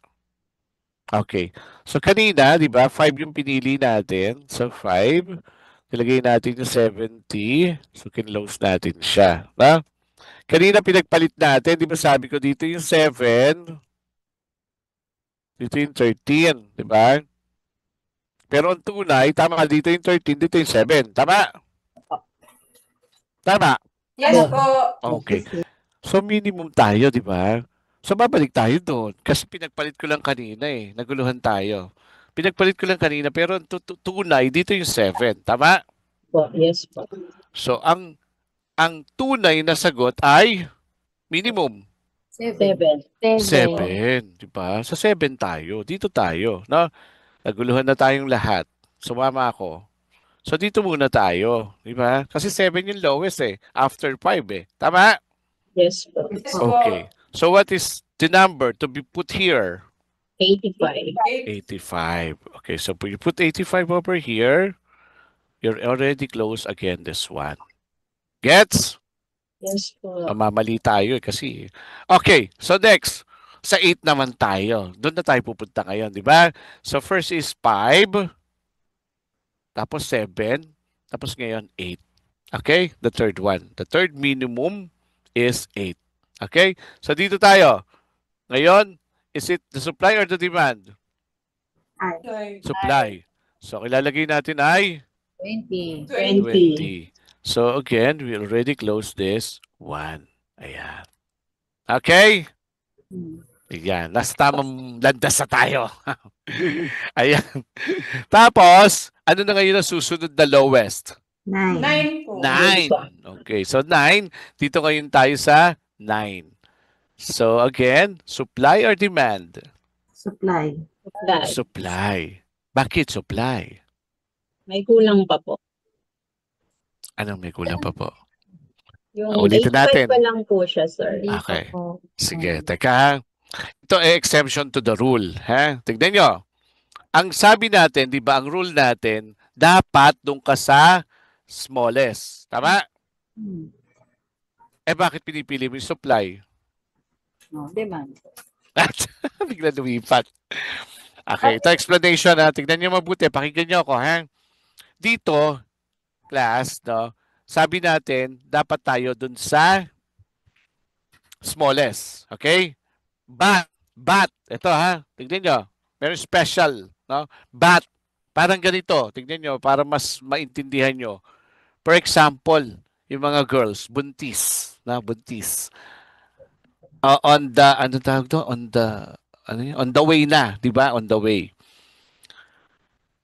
Okay. So, kanina, di ba, 5 yung pinili natin. So, 5. Nilagay natin yung 70. So, kinlose natin siya. Na? Kanina, pinagpalit natin. Di ba, sabi ko dito yung 7. Dito yung 13. Di ba? Pero ang tunay, tama dito yung 13, dito yung 7. Tama? Tama? Yes po. Okay. So, minimum tayo, di ba? So, babalik tayo doon. Kasi pinagpalit ko lang kanina eh. Naguluhan tayo. Pinagpalit ko lang kanina, pero ang tunay, dito yung 7. Tama? Po. Yes po. So, ang tunay na sagot ay minimum. 7. 7. Di ba? Sa 7 tayo. Dito tayo. No? Naguluhan na tayong lahat. Sumama ako. So, dito muna tayo. Di ba? Kasi 7 yung lowest eh. After 5 eh. Tama? Yes po. Yes po. Okay. So, what is the number to be put here? 85. 85. Okay, so you put 85 over here. You're already close again this one. Gets? Yes po. Mamali tayo eh, kasi. Okay, so next. Sa 8 naman tayo. Doon na tayo pupunta ngayon, di ba? So first is 5. Tapos 7. Tapos ngayon 8. Okay? The third one. The third minimum is 8. Okay? So dito tayo. Ngayon, is it the supply or the demand? Supply. So ilalagay natin ay 20. 20. So again, we already closed this 1. Ayan. Okay? Ayan, nasa tamang landas na tayo. Ayan. Tapos, ano na ngayon ang susunod na lowest? 9 po. 9. Okay, so 9. Dito ngayon tayo sa 9. So again, supply or demand? Supply. Supply. Bakit supply? May kulang pa po. Anong may kulang pa po? Yung Ulitin 85 natin. pa lang po siya, sir. Okay. Sige, teka ha. Ito ay exemption to the rule. Ha? Tignan nyo. Ang sabi natin, di ba, ang rule natin, dapat doon ka sa smallest. Tama? Eh bakit pinipili mo yung supply? No, demand. Bigla lumipat. Okay, ito explanation ha. Tignan nyo mabuti. Pakinggan nyo ako, ha? Dito, class, no? Sabi natin, dapat tayo dun sa smallest. Okay? But, ito ha. Tignan nyo. Meron special, no? But, parang ganito. Tignan nyo, para mas maintindihan nyo. For example, yung mga girls, buntis. Na, buntis. On the, ano tawag to? On the way na, di ba? On the way.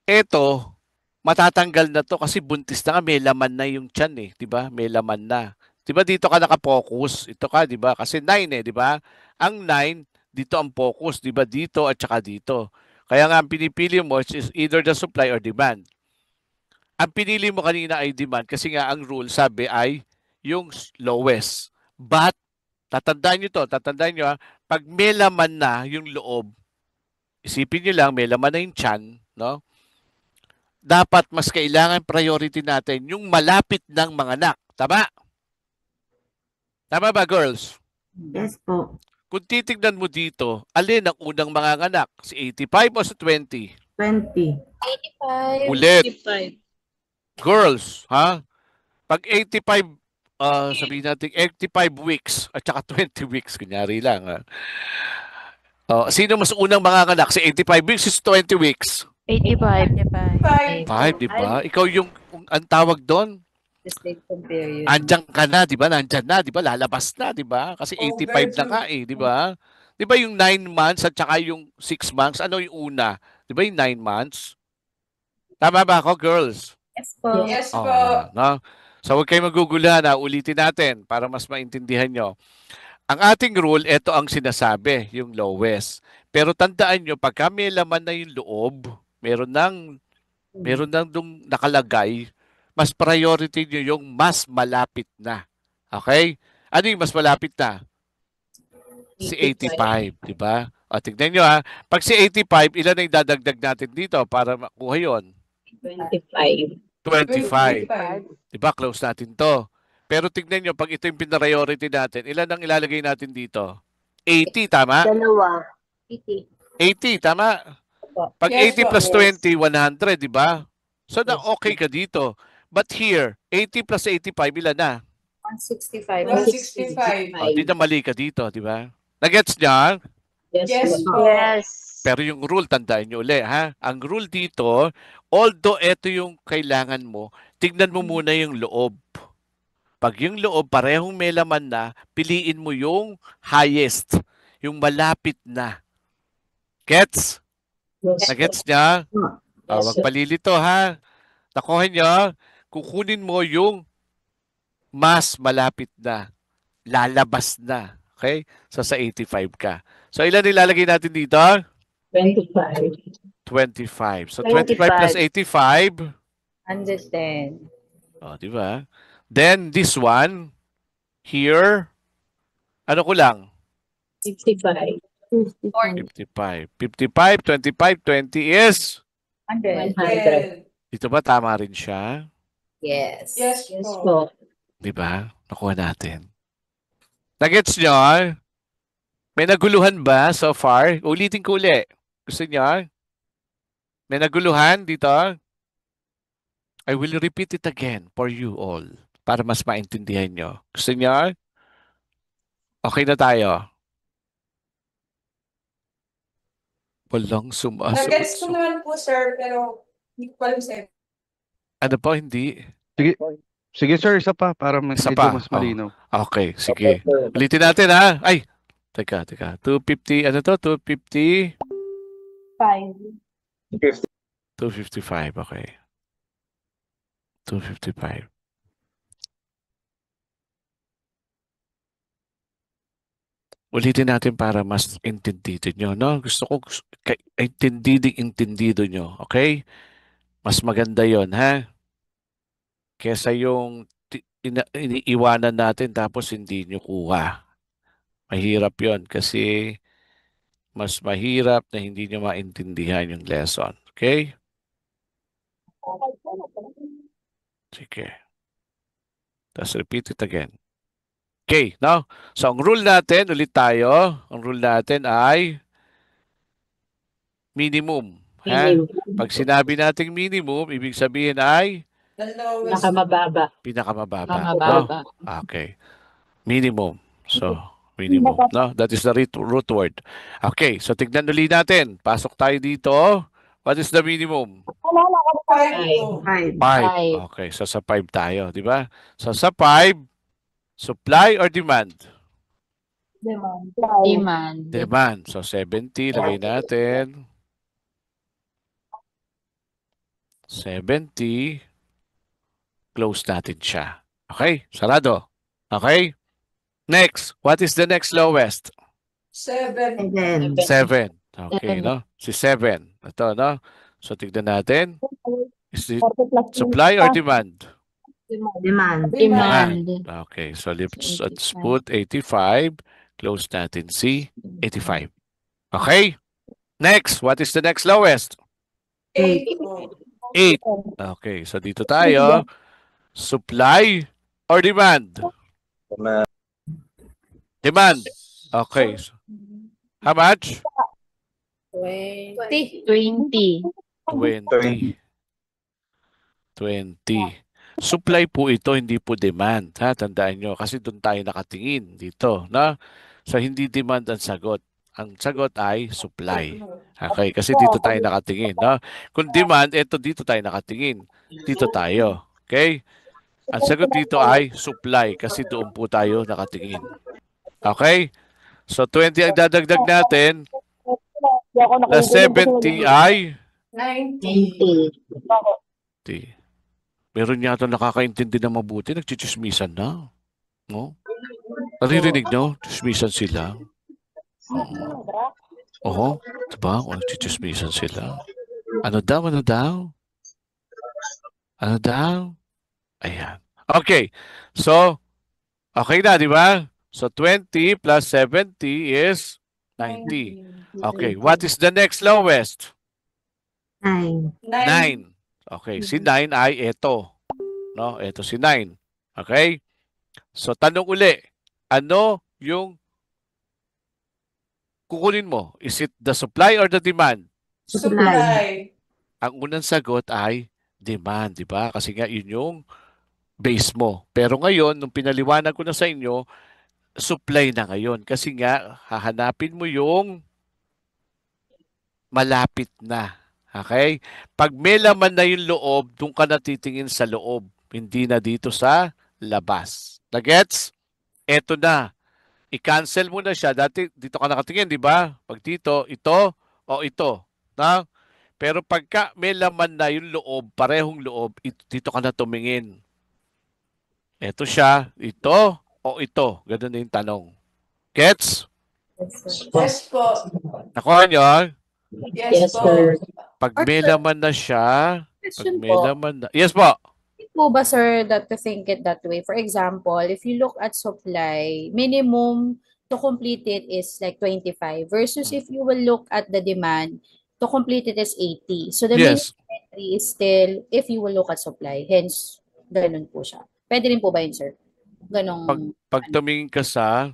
Ito, matatanggal na to kasi buntis na nga, may laman na yung tiyan eh, di ba? May laman na. Di ba dito ka nakapokus? Ito ka, di ba? Kasi 9 eh, di ba? Ang 9, dito ang focus, di ba? Dito at saka dito. Kaya nga ang pinipili mo is either the supply or demand. Ang pinili mo kanina ay demand kasi nga ang rule sabi ay yung lowest. But, tatandaan nyo to, tatandaan nyo ha, pag may laman na yung loob, isipin nyo lang, may laman na yung tiyan, no? Dapat mas kailangan priority natin yung malapit ng mga anak. Tama? Tama ba, girls? Yes po. Kung titignan mo dito, alin ang unang mga anak? Si 85 o si 20? 20. 85. Ulit. 85. Girls, ha? Pag 85, sabihin natin 85 weeks at saka 20 weeks, kunyari lang. Ha? Sino mas unang mga anak? Si 85 weeks, si 20 weeks? 5. 5, di ba? Ikaw yung, ang tawag doon, Gestation period. andyan ka na, di ba? Nandyan na, di ba? Lalabas na, di ba? Kasi 85 na nga eh, di ba? Di ba yung 9 months at saka yung 6 months, ano yung una? Di ba yung 9 months? Tama ba ako, girls? Yes po. Yes Oh, po. no? So huwag kayong maguguluhan, ulitin natin para mas maintindihan nyo. Ang ating rule, ito ang sinasabi, yung lowest. Pero tandaan nyo, pagka may laman na yung loob, meron nang dung nakalagay, mas priority nyo yung mas malapit na. Okay? Ano yung mas malapit na? Si 85, di ba? O, tignan nyo ha. Pag si 85, ilan na yung dadagdag natin dito para makuha yon? 25. 25. Di ba? Close natin to. Pero tignan nyo, pag ito yung pinariority natin, ilan ang ilalagay natin dito? 80, tama? Dalawa. 80. 80, tama? Pag Yes 80 po, plus yes. 20, 100, di ba? So na Yes. okay ka dito. But here, 80 plus 85, ilan na? 165. 165. Di na mali ka dito, di ba? Nagets niya? Yes po. po. Pero yung rule, tandaan nyo ulit, ha? Ang rule dito, although ito yung kailangan mo, tignan mo muna yung loob. Pag yung loob parehong may laman na, piliin mo yung highest, yung malapit na. Gets? Yes po. Nagets niya? Yes, Wag palilito, ha? Nakuha niya, kukunin mo yung mas malapit na, lalabas na. Okay? So sa 85 ka. So ilan nilalagay natin dito? 25. 25. So 25 plus 85, 110. di ba? Then this one, here, ano ko lang? 55. 55. 55, 25, 20 is, 100. 100. dito ba tama rin siya? Yes. Yes Yes po. po. Di ba? Nakuha natin. Nagets nyo? May naguluhan ba so far? Ulitin ko uli. Gusto nyo? May naguluhan dito? I will repeat it again for you all para mas maintindihan nyo. Gusto nyo? Okay na tayo. Walang sumasagot. Nag-gets ko naman po, sir, pero hindi ko pa alam sa'yo. Ano po? Hindi? Sige sir, isa pa para Isa medyo pa, mas malinaw. Okay, sige. Ulitin natin ha. Ay, Teka. 250, ano to? 250? 50. 255, okay. 255. Ulitin natin para mas intindido nyo, no? Gusto ko intindido nyo, okay? Mas maganda yon, ha? Kesa yung iniiwanan natin tapos hindi nyo kuha. Mahirap yon kasi mas mahirap na hindi nyo maintindihan yung lesson. Okay? Sige. Let's repeat it again. Okay, no? So, ang rule natin, ulit tayo. Ang rule natin ay minimum. Ha? Pag sinabi nating minimum, ibig sabihin ay The lowest. Nakamababa. pinakamababa. No? Mamababa. Okay. Minimum. So, minimum. No? That is the root word. Okay, so tignan ulit natin. Pasok tayo dito. What is the minimum? 5 po. 5. Five. Okay, so sa 5 tayo, di ba? So sa 5, supply or demand? Demand. Demand. So 70, lagay natin. 70. Close natin siya. Okay, sarado. Okay? Next, what is the next lowest? 7. 7. Okay, no? Si 7. Ito, no? So tignan natin. Is it supply or demand? Demand. Okay, so let's put 85. Close natin si 85. Okay? Next, what is the next lowest? 8 po. 8. Okay, so dito tayo. Supply or demand? Demand. Okay. So, how much? 20. 20. 20. 20. Supply po ito, hindi po demand. Ha? Tandaan nyo, kasi doon tayo nakatingin dito. Na? So, hindi demand ang sagot. Ang sagot ay supply. Okay, kasi dito tayo nakatingin. No? Kung demand, ito dito tayo nakatingin. Dito tayo. Okay? Ang sagot dito ay supply kasi doon po tayo nakatingin. Okay? So, 20 ang dadagdag natin. Plus 70 ay 90. 90. Meron yata nakakaintindi na mabuti. Nagchichismisan na. No? Naririnig nyo? Chismisan sila. Oo. Diba? O, nagchichismisan sila. Ano daw? Ano daw? Ayan. Okay. So, okay na, di ba? So, 20 plus 70 is 90. Okay. What is the next lowest? 9. 9. Okay. Si 9 ay ito. No? Ito si 9. Okay? So, tanong uli. Ano yung kukunin mo? Is it the supply or the demand? Supply. Ang unang sagot ay demand, di ba? Kasi nga yun yung base mo. Pero ngayon, nung pinaliwanag ko na sa inyo, supply na ngayon. Kasi nga, hahanapin mo yung malapit na. Okay? Pag may laman na yung loob, doon ka natitingin sa loob. Hindi na dito sa labas. Nagets? Eto na. I-cancel mo na siya. Dati, dito ka nakatingin, di ba? Pag dito, ito o ito. Na? Pero pagka may laman na yung loob, parehong loob, dito ka na tumingin. Ito siya, ito o ito. Ganun na yung tanong. Gets? Yes po. Nakuha nyo? Yes Yes, po. sir. Pag may laman na siya, pag Question may po. laman na... Yes po. Po ba, sir, that to think it that way? For example, if you look at supply, minimum to complete it is like 25 versus if you will look at the demand, to complete it is 80. So the Yes. minimum entry is still if you will look at supply. Hence, ganun po siya. Pwede rin po ba yun, sir? Ganong, Pag tumingin ka sa...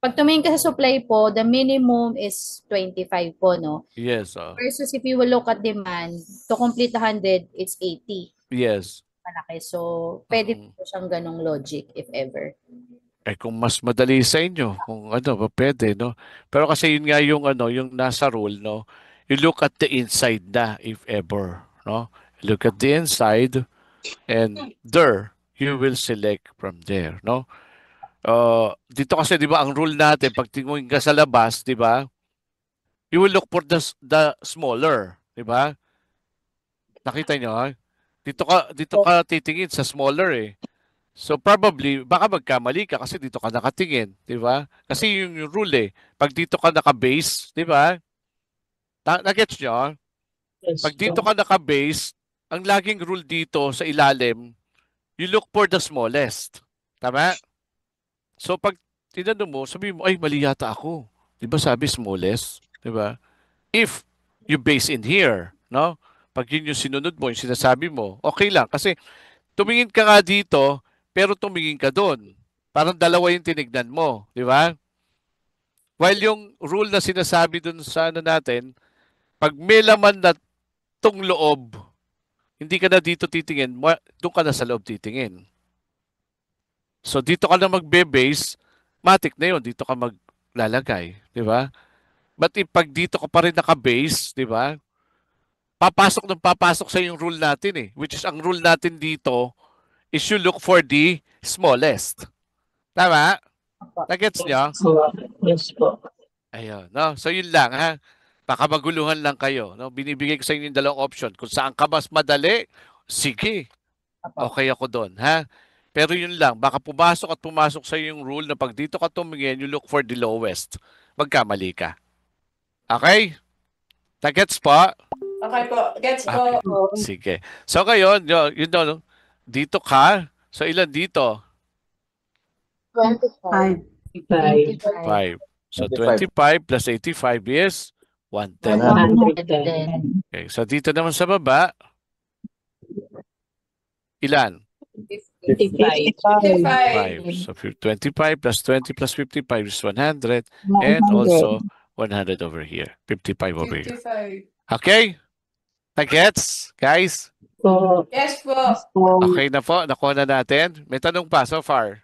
pag tumingin ka sa supply po, the minimum is 25 po, no? Yes. Versus if you will look at demand, to complete 100, it's 80. Yes. Malaki. So, pwede po siyang ganong logic, if ever. Eh kung mas madali sa inyo, kung ano, pwede, no? Pero kasi yun nga yung ano, yung nasa rule, no? You look at the inside na, if ever, no? You look at the inside and there, you will select from there, no? Dito kasi 'di ba ang rule natin pag tingin ka sa labas, 'di ba? You will look for the smaller, 'di ba? Nakita nyo? Dito ka titingin sa smaller eh. So probably baka magkamali ka kasi dito ka nakatingin, 'di ba? Kasi yung rule eh. Pag dito ka naka-base, 'di ba? Na-gets nyo? Yes Pag dito po. ka naka-base, ang laging rule dito sa ilalim, you look for the smallest. Tama? So pag tinanong mo, sabi mo, ay mali yata ako. 'Di ba sabi smallest? 'Di ba? If you base in here, no? Pag yun yung sinunod mo, yung sinasabi mo, okay lang. Kasi tumingin ka nga dito, pero tumingin ka doon. Parang dalawa yung tinignan mo, di ba? While yung rule na sinasabi doon sa ano natin, pag may laman na tong loob, hindi ka na dito titingin, doon ka na sa loob titingin. So dito ka na magbe-base, matik na yun, dito ka maglalagay, di ba? But if pag dito ka pa rin naka-base, di ba? Papasok sa yung rule natin eh. Which is ang rule natin dito is you look for the smallest. Tama? Nagets nyo? So, yes po. Ayun. No? So yun lang ha. Baka maguluhan lang kayo. No? Binibigay ko sa inyo yung dalawang option. Kung saan ka mas madali, sige. Okay ako doon. Ha? Pero yun lang. Baka pumasok sa yung rule na pag dito ka tumingin, you look for the lowest. Magkamali ka. Okay? Nagets po? Okay po. Gets po. Sige. So ngayon, yun daw, dito ka. So ilan dito? 5. 5. 5. So 25. 25 plus 85 is 110. 110. Okay. So dito naman sa baba, ilan? 55. 5. 55. So 25 plus 20 plus 55 is 100. And also 100 over here. 55 over here. 55. Okay? Nagets, guys? Po. Yes po. Okay na po. Nakuha na natin. May tanong pa so far?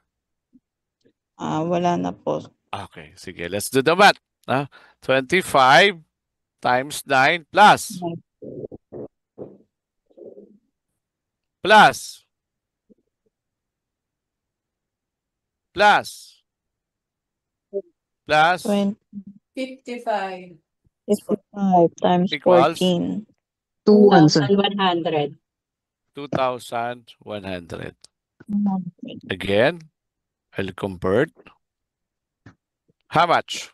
Wala na po. Okay, sige. Let's do the math. 25 times 9 plus. Plus. Plus. Plus. 55. 55 times Equals? 14. 2-1, sir. 2,100. 2,100. Again, I'll convert. How much?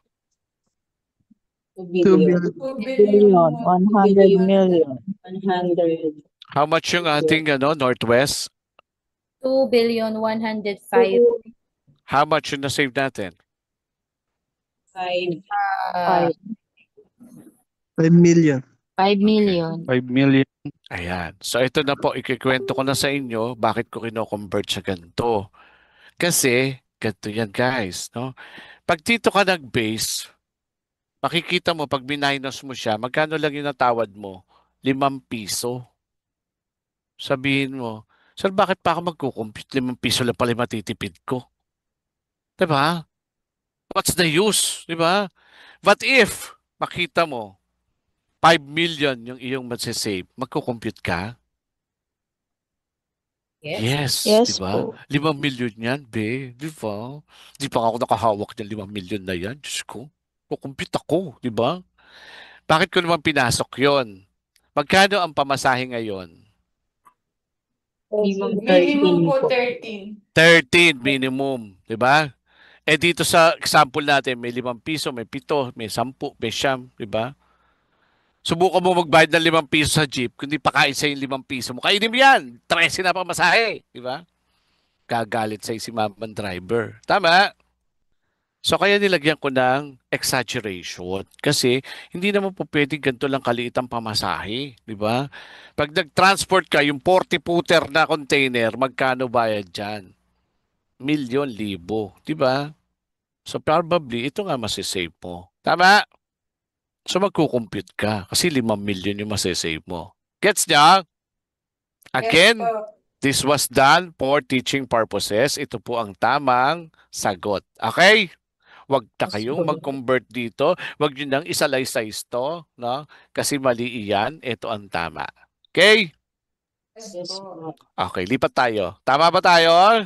2 2 billion. 2 billion. 100 million. 100. How much yung ating Northwest? 2,105,000,000. How much yung na-save natin? 5. 5 million. 5 million. 5 million. Ayan. So ito na po, ikikwento ko na sa inyo bakit ko kino-convert sa ganito. Kasi, ganito yan guys. No? Pag dito ka nag-base, makikita mo pag minus mo siya, magkano lang yung natawad mo? 5 piso. Sabihin mo, sir, bakit pa ako magkukumpute? 5 piso lang pala yung matitipid ko. Diba? What's the use? Diba? But if, makita mo, 5 million yung iyong masisave, magkukompute ka? Yes, Yes diba? po. 5 million yan, be. Diba? Di pa ako nakahawak ng 5 million na yan. Diyos ko. Kukumpute ako, diba? Bakit ko naman pinasok yon? Magkano ang pamasahe ngayon? Minimum po 13. 13 minimum, diba? Eh dito sa example natin, may 5 piso, may 7, may 10, may 9, diba? Subukan mo magbayad ng 5 piso sa jeep, kundi pakain sa yung 5 piso mo. Kainin mo yan, 13 na pamasahe, diba? Gagalit sa si mamang driver. Tama? So kaya nilagyan ko ng exaggeration kasi hindi naman po pwedeng ganito lang kaliit ang pamasahe, di ba? Pag nag-transport ka, yung 40-footer na container, magkano bayad dyan? 1,000,000, di ba? So probably, ito nga masisave mo. Tama? So magkukompute ka kasi 5 million yung masisave mo. Gets niya? Again, Yes po. this was done for teaching purposes. Ito po ang tamang sagot. Okay? Huwag na kayong mag-convert dito. Huwag nyo nang isalaysay to, no? Kasi mali iyan. Ito ang tama. Okay? Yes po. Okay, lipat tayo. Tama ba tayo?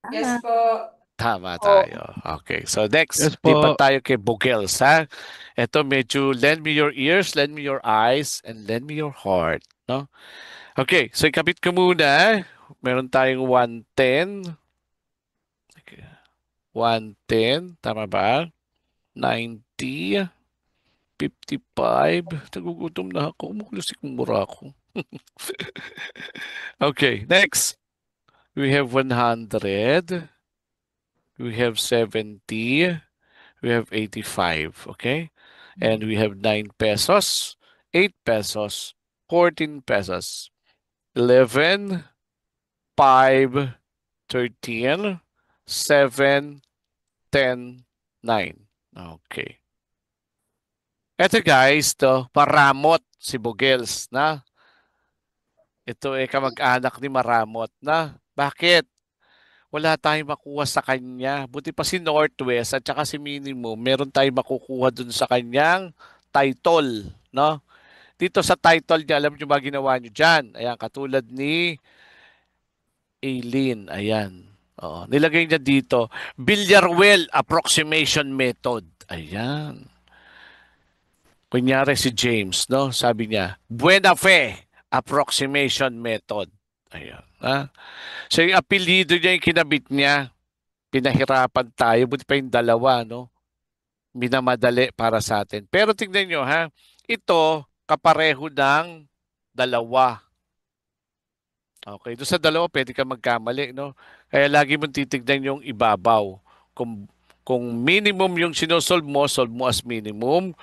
Yes po. Tama tayo. Okay. So next, Yes lipat po. tayo kay Bugels, ha? Ito medyo lend me your ears, lend me your eyes, and lend me your heart. No? Okay. So ikabit ko muna. Meron tayong 110. Okay. 110. Tama ba? 90. 55. Nagugutom na ako. Umukulusik ng mura ako. Okay. Next. We have 100. We have 70. We have 85. Okay. And we have 9 pesos, 8 pesos, 14 pesos, 11, 5, 13, 7, 10, 9. Okay. Ito guys, to Maramot si Bugels na. Ito kamag-anak ni Maramot na. Bakit? Wala tayong makuha sa kanya. Buti pa si Northwest at saka si Minimum, meron tayong makukuha dun sa kanyang title, no? Dito sa title niya, alam niyo ba ginawa niyo dyan? Ayan, katulad ni Aileen. Ayan. Oo, nilagay niya dito, Villarreal Approximation Method. Ayan. Kunyari si James, no? Sabi niya, Buena Fe Approximation Method. Ayan. Ha? So yung apelido niya yung kinabit niya, pinahirapan tayo, buti pa yung dalawa, no? Minamadali para sa atin. Pero tingnan nyo, ha? Ito, kapareho ng dalawa. Okay, doon sa dalawa, pwede ka magkamali, no? Kaya lagi mong titignan yung ibabaw. Kung minimum yung solve mo as minimum.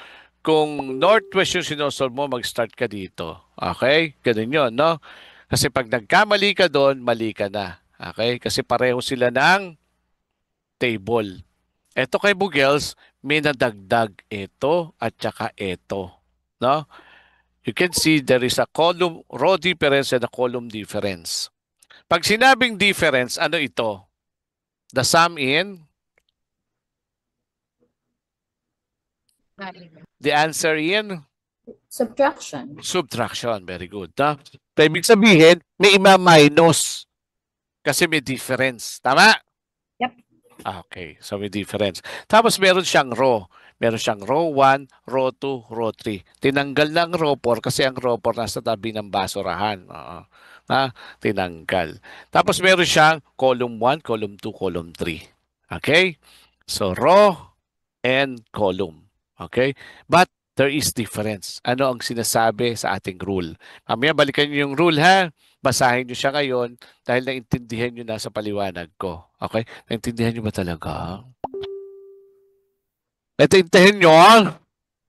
Kung northwest yung sinosolve mo, mag-start ka dito. Okay? Ganun yun, no? Kasi pag nagkamali ka doon, mali ka na. Okay? Kasi pareho sila ng table. Ito kay Bugels, may nadagdag ito at saka ito. No? You can see there is a column, row difference and a column difference. Pag sinabing difference, ano ito? The sum in? The answer in? Subtraction. Subtraction. Very good. Ha? Ibig sabihin, may ima-minus. Kasi may difference. Tama? Yep. Okay. So may difference. Tapos meron siyang row. Meron siyang row 1, row 2, row 3. Tinanggal ng row 4 kasi ang row 4 nasa tabi ng basurahan. Tinanggal. Tapos meron siyang column 1, column 2, column 3. Okay? So row and column. Okay? But there is difference. Ano ang sinasabi sa ating rule? Mamaya balikan niyo yung rule, ha? Basahin niyo siya ngayon dahil naintindihan niyo na sa paliwanag ko. Okay? Naintindihan niyo ba talaga? Naintindihan niyo?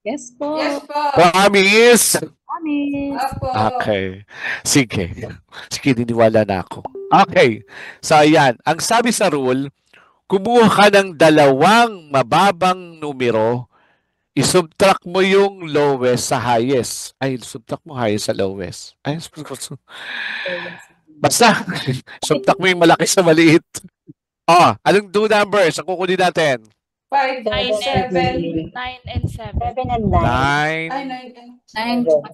Yes po. Yes po. Promise? Promise. Apo. Okay. Sige. Sige, niniwala na ako. Okay. So, ayan. Ang sabi sa rule, kumuha ka ng dalawang mababang numero, isubtract mo yung lowest sa highest. Ay, subtract mo highest sa lowest. Ay, basta, subtract mo yung malaki sa maliit. Anong two numbers ang kukunin natin? 5 Nine and and 7. 9 and 7. 7 and 9. Ay, 9 and 9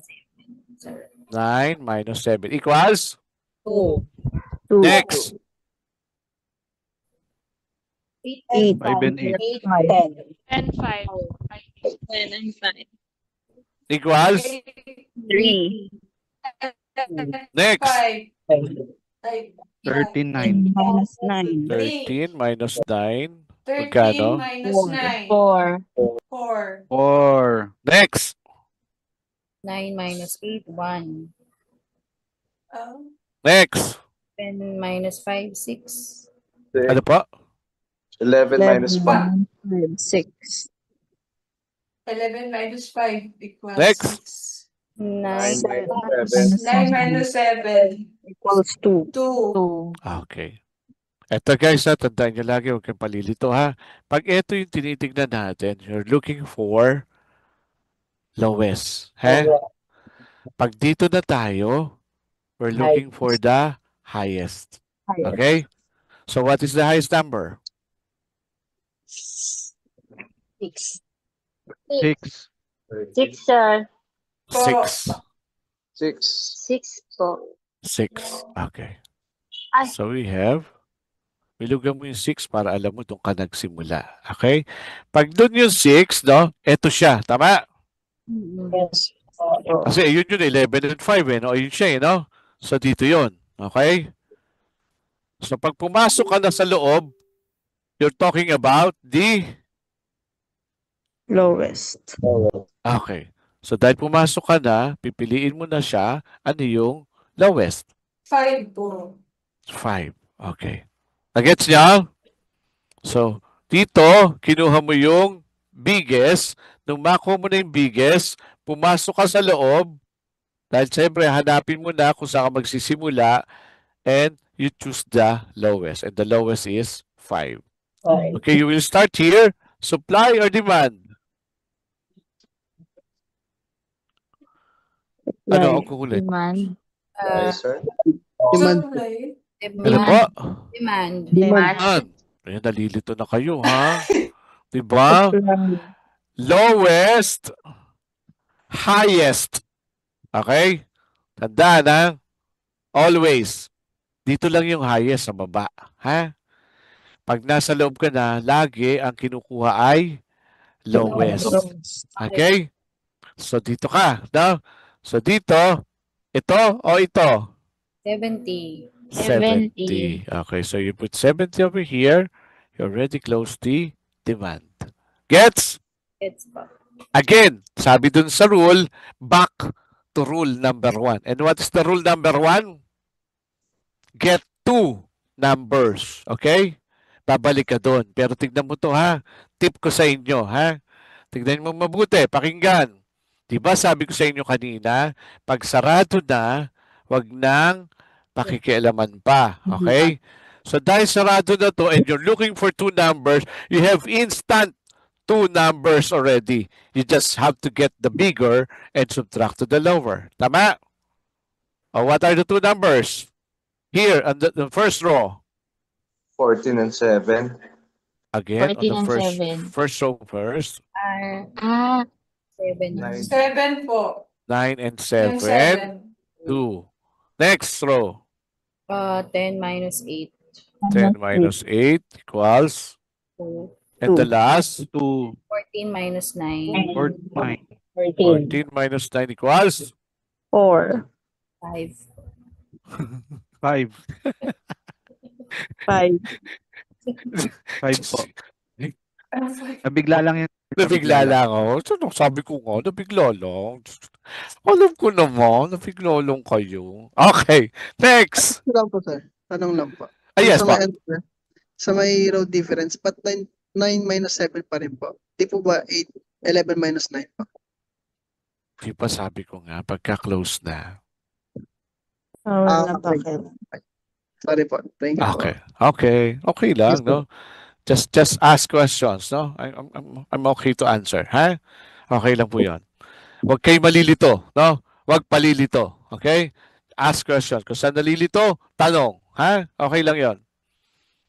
9 minus 7 equals? 2. Next. 8 5 and 8, 8. 10. And 5. 10 and 5. Equals? 3. Next. 5. 39. Minus 9. 13 minus 9. 13 Magkano? minus 9. 4. 4. 4. Next. 9 minus 8, 1. Next. 10 minus 5, 6. Ano po? 11 minus 5. 6. 11 minus 5 equals Next. 9 9 minus 7 Equals 2. 2. Okay. Eto guys, tandaan nyo lagi, huwag kayong palilito, ha. Pag ito yung tinitignan natin, you're looking for lowest. Pag dito na tayo, we're looking for the highest. Okay? So what is the highest number? 6. 6. 6, sir. 6. 6. 6 po. 6. Okay. Ay. So we have Bilugan mo yung 6 para alam mo doon ka nagsimula. Okay? Pag doon yung 6, no? Ito siya. Tama? Yes. Kasi yun 11 and 5 eh. No? Yun siya eh, no? So dito yun. Okay? So pag pumasok ka na sa loob, you're talking about the... Lowest. Okay. So dahil pumasok ka na, pipiliin mo na siya, ano yung lowest? 5 po. 5. Okay. Nagets niya? So, dito, kinuha mo yung biggest. Nung makuha mo na yung biggest, pumasok ka sa loob. Dahil siyempre, hanapin mo na kung saan ka magsisimula and you choose the lowest. And the lowest is 5. Okay, you will start here. Supply or demand? Ano ang kukulit? Demand. Yes, sir. Supply. Ano po? Demand. Demand. Ayan, nalilito na kayo, ha? Diba? Lowest, highest. Okay? Tandaan, ha? Always. Dito lang yung highest sa baba. Ha? Pag nasa loob ka na, lagi ang kinukuha ay lowest. Okay? So, dito ka. No? So, dito, ito o ito? 70. 70. Okay, so you put 70 over here. You already close the demand. Gets? It's po. Again, sabi dun sa rule, back to rule number 1. And what is the rule number 1? Get 2 numbers. Okay? Babalik ka dun. Pero tignan mo to ha. Tip ko sa inyo ha. Tignan mo mabuti. Pakinggan. Diba sabi ko sa inyo kanina, pag sarado na, wag nang pakikialaman pa. Okay? So dahil sarado na to and you're looking for 2 numbers, you have instant 2 numbers already. You just have to get the bigger and subtract to the lower. Tama? Oh, what are the 2 numbers? Here, on the first row. 14 and 7. Again, 14 on and the 7. first row first. 7. 7 po. 9 and Yung 7. 2. Next row. 10 minus 8. 10 minus 8 equals. 2. And the last, 2, 14 minus 9. 4, 9. 14 minus 9 equals. 4. 5. 5. 5. 5 po. Nabigla lang yan. Nabigla lang ako. So, sabi ko nga, nabigla lang. Alam ko naman, nabigla lang kayo. Okay, next. Ito lang po, sir. Tanong lang po. Ah, yes, sa po. may, sa may row difference, but 9 minus 7 pa rin po. Di po ba 11 minus 9 po? Di pa sabi ko nga, pagka-close na. Wala pa okay. kayo. Sorry po. Thank you po. Okay, okay. Okay lang, Yes, no? Just ask questions, no? I'm okay to answer, ha? Okay lang po yan. Huwag kayo malilito, no? Huwag palilito, okay? Ask questions. Kung saan nalilito, tanong, ha? Okay lang yon.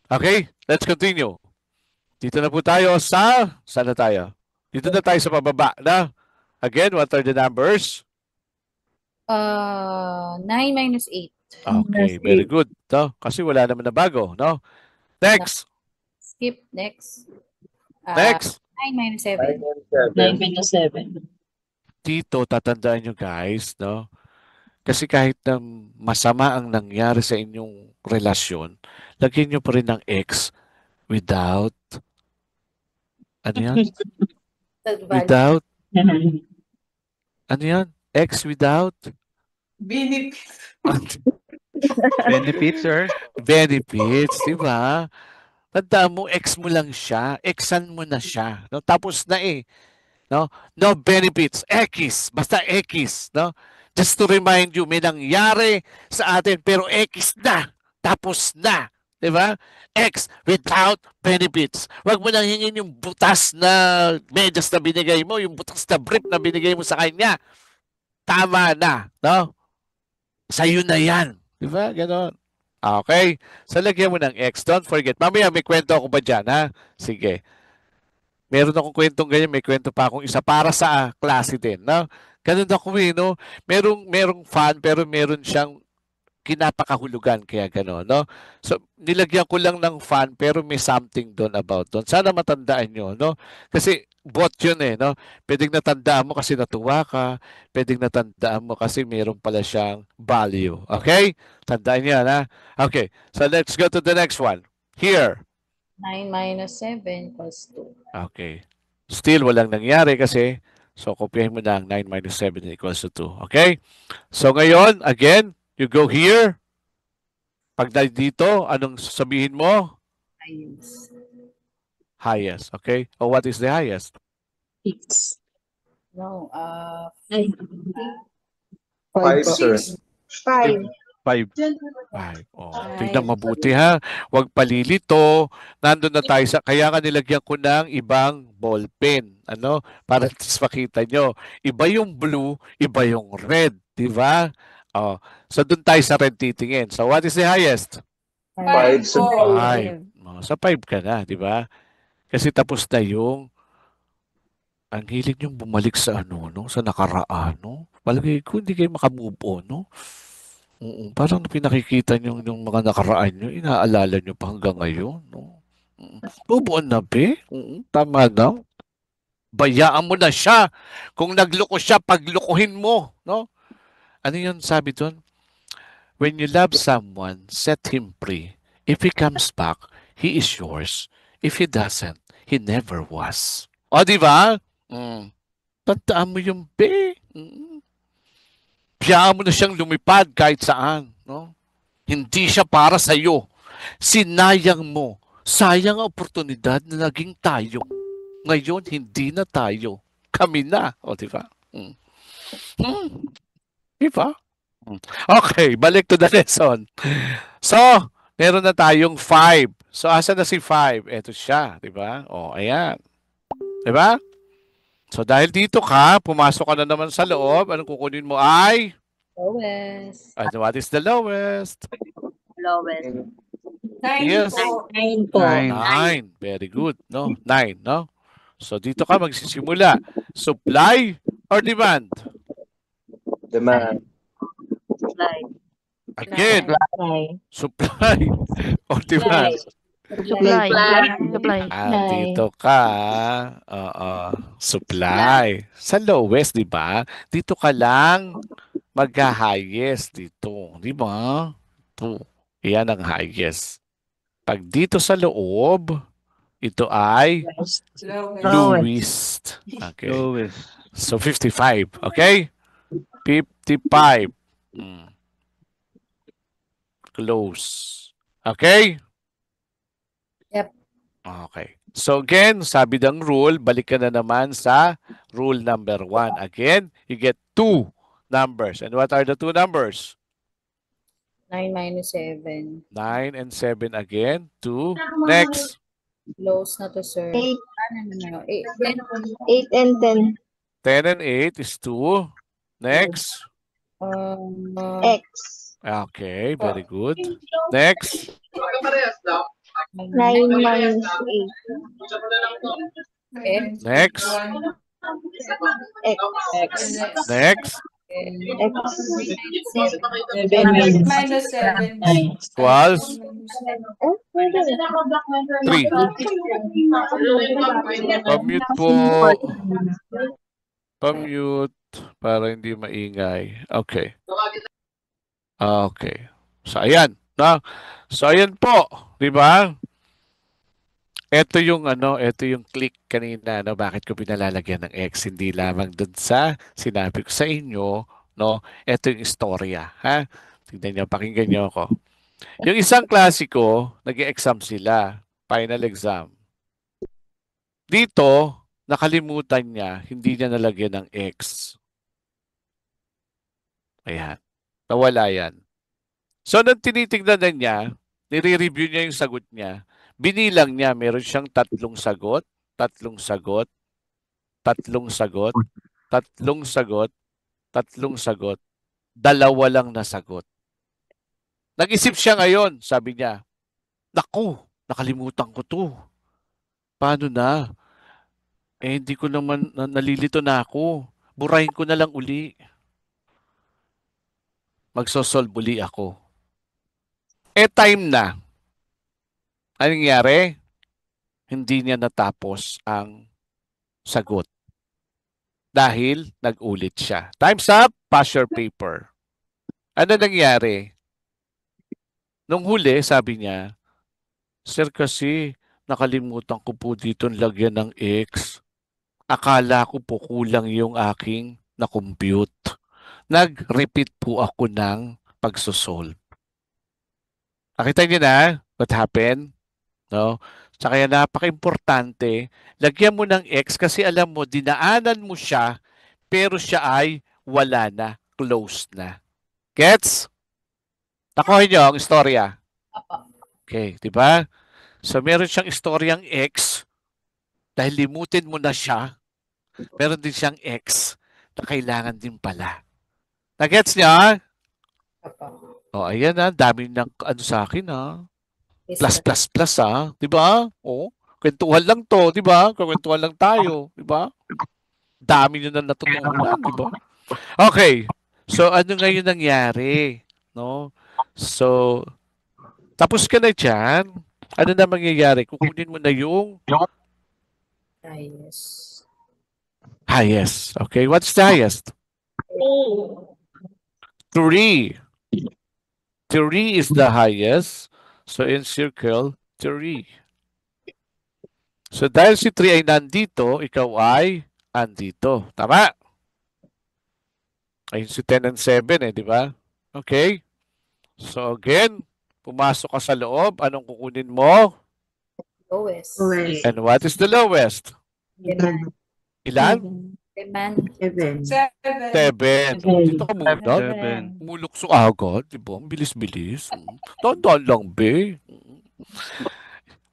Okay, let's continue. Dito na po tayo saan na tayo? Dito na tayo sa pababa, na? Again, what are the numbers? 9 minus 8. Okay, very good, no? Kasi wala naman na bago, no? Next, Skip. Next. next. 9 minus 7. 9 minus 7. Dito, tatandaan nyo guys, no? Kasi kahit na masama ang nangyari sa inyong relasyon, lagyan nyo pa rin ng X without, ano yan? Without, ano yan? X without Benefit, sir. benefits, di ba? Tandaan mo, X mo lang siya, Xan mo na siya. No? Tapos na eh. No? No benefits, X, basta X, no? Just to remind you, may nangyari sa atin pero X na, tapos na, 'di ba? X without benefits. Huwag mo nang hingin yung butas na medyas na binigay mo, yung butas na brief na binigay mo sa kanya. Tama na, no? Sa'yo na 'yan, 'di ba? Ganon. Okay? So lagyan mo ng X. Don't forget. Mamaya may kwento ako ba dyan, ha? Sige. Meron akong kwentong ganyan, may kwento pa akong isa para sa klase din, no? Ganun ako eh, no? Merong fan pero meron siyang kinapakahulugan, kaya gano'n, no? So, nilagyan ko lang ng fun, pero may something doon about doon. Sana matandaan nyo, no? Kasi, bot yun eh, no? Pwedeng natandaan mo kasi natuwa ka, pwedeng natandaan mo kasi meron pala siyang value. Okay? Tandaan niyo, ha? Okay, so let's go to the next one. Here. 9 minus 7 equals 2. Okay. Still, walang nangyari kasi, so kopyahin mo na ang 9 minus 7 equals to 2. Okay? So ngayon, again, you go here. Pag dito, anong sasabihin mo? Ayos. Highest. Okay? O what is the highest? 6. No, Ay, 5, sir. 5. 5. Oh, tignan mabuti ha. Huwag palilito. Nandun na tayo sa, kaya nga nilagyan ko ng ibang ball pen. Ano? Para at least makita nyo. Iba yung blue, iba yung red. Di ba? Oh, so dun tayo sa red titingin. So what is the highest? 5, sir. 5. Oh, sa 5 ka na, di ba? Kasi tapos na yung ang hilig yung bumalik sa ano, no? Sa nakaraan, no? Palagay ko hindi kayo makamove on, no? Oo, parang pinakikita niyo yung mga nakaraan niyo, inaalala niyo pa hanggang ngayon, no? Move on na, be. Tama na. Bayaan mo na siya. Kung nagloko siya, paglukuhin mo, no? Ano yun sabi doon? When you love someone, set him free. If he comes back, he is yours. If he doesn't, he never was. O, di ba? Tandaan mo yung be. Biyaan mo na siyang lumipad kahit saan. No? Hindi siya para sa iyo. Sinayang mo. Sayang ang oportunidad na naging tayo. Ngayon, hindi na tayo. Kami na. O, di ba? Di ba? Okay, balik to the lesson. So, meron na tayong 5. So, asa na si 5? Ito siya. Di ba? O, ayan. Di ba? So, dahil dito ka, pumasok ka na naman sa loob. Anong kukunin mo ay? lowest. And what is the lowest? Lowest. 9 Yes. po. 9 po. 9. Very good, no? 9, no? So, dito ka magsisimula. Supply or demand? Demand. Supply. Again, supply or demand? Supply. Supply. Dito ka. Supply. Sa lowest, di ba? Dito ka lang magka-highest dito. Di ba? Ito. Yan ang highest. Pag dito sa loob, ito ay Lowest. lowest. Okay. Lowest. So, 55. Okay? 55. Close. Okay? Yep. Okay. So again, sabi ng rule, balik ka na naman sa rule number 1. Again, you get 2 numbers. And what are the 2 numbers? 9 minus 7. 9 and 7 again. 2. Next. Close na to, sir. 8. Ano, 8, 8 and 10. 10 and 8 is 2. Next. 10. X. Okay, very good. Next. 9 minus 8. Next. X. Next. X. 7 Minus 7. Equals 3. 3. Pamute po. Pamute para hindi maingay. Okay. Okay. So, ayan. No? So, ayan po. Di ba? Ito yung ito yung click kanina, no? Bakit ko pinalalagyan ng X? Hindi lamang dun sa sinabi ko sa inyo, no? Ito yung istorya, ha? Tingnan niyo, pakinggan niyo ako. Yung isang klasiko, nag-exam sila, final exam. Dito, nakalimutan niya, hindi niya nalagyan ng X. Ayan. Nawala yan. So, nung tinitignan na niya, nire-review niya yung sagot niya, binilang niya, meron siyang 3 sagot, 3 sagot, 3 sagot, 3 sagot, 3 sagot, 2 lang na sagot. Nag-isip siya ngayon, sabi niya, naku, nakalimutan ko to. Paano na? Hindi ko naman, nalilito na ako. Burahin ko na lang uli. Magsosolve uli ako. time na. Anong nangyari? Hindi niya natapos ang sagot. Dahil nag-ulit siya. Time's up, pass your paper. Ano nangyari? Nung huli, sabi niya, Sir, kasi nakalimutan ko po dito lagyan ng X. Akala ko po kulang yung aking na-compute. Nag-repeat po ako ng pagsosolve. Nakita niyo na what happened? No? Sa kaya napaka-importante, lagyan mo ng X kasi alam mo, dinaanan mo siya, pero siya ay wala na, closed na. Gets? Nakuha niyo ang istorya. Okay, di ba? So meron siyang istoryang X, dahil limutin mo na siya, meron din siyang X na kailangan din pala. Na-gets niya? O, ayan na, dami ng ano sa akin ha. Plus, plus, plus ha. Di ba? O, kwentuhan lang to, di ba? Kwentuhan lang tayo, di ba? Dami nyo na natutunan, di ba? Okay. So, ano ngayon nangyari? No? So, tapos ka na dyan. Ano na mangyayari? Kukunin mo na yung Highest. highest. Okay, what's the highest? 3. 3 is the highest. So, encircle 3. So, dahil si 3 ay nandito, ikaw ay andito. Tama? Ayun si 10 and 7 di ba? Okay. So, again, pumasok ka sa loob. Anong kukunin mo? Lowest. And what is the lowest? Demand. Ilan? Demand. 7. 7. Dito ka muna. 7. Mulukso agad, di ba? Ang bilis-bilis. Tandaan lang, be.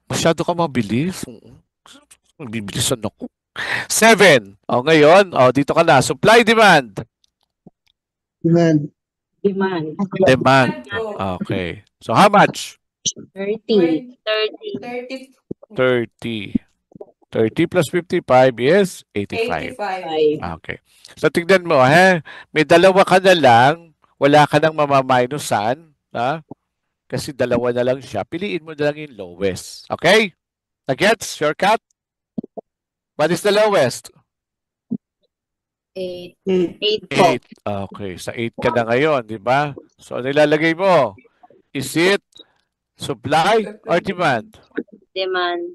Masyado ka mabilis. Bibilisan ako. 7. O, ngayon, dito ka na. Supply, demand. Demand. Demand. Okay. So, how much? 30. 30. 30 plus 55 is 85. 85. Okay. So, tignan mo, may dalawa ka na lang, wala ka nang mamaminusan, ha? Kasi dalawa na lang siya. Piliin mo na lang yung lowest. Okay? Nagets? Shortcut? What is the lowest? 8. 8. Okay. Sa 8 ka na ngayon, di ba? So, ano ilalagay mo? Is it supply or demand? Demand.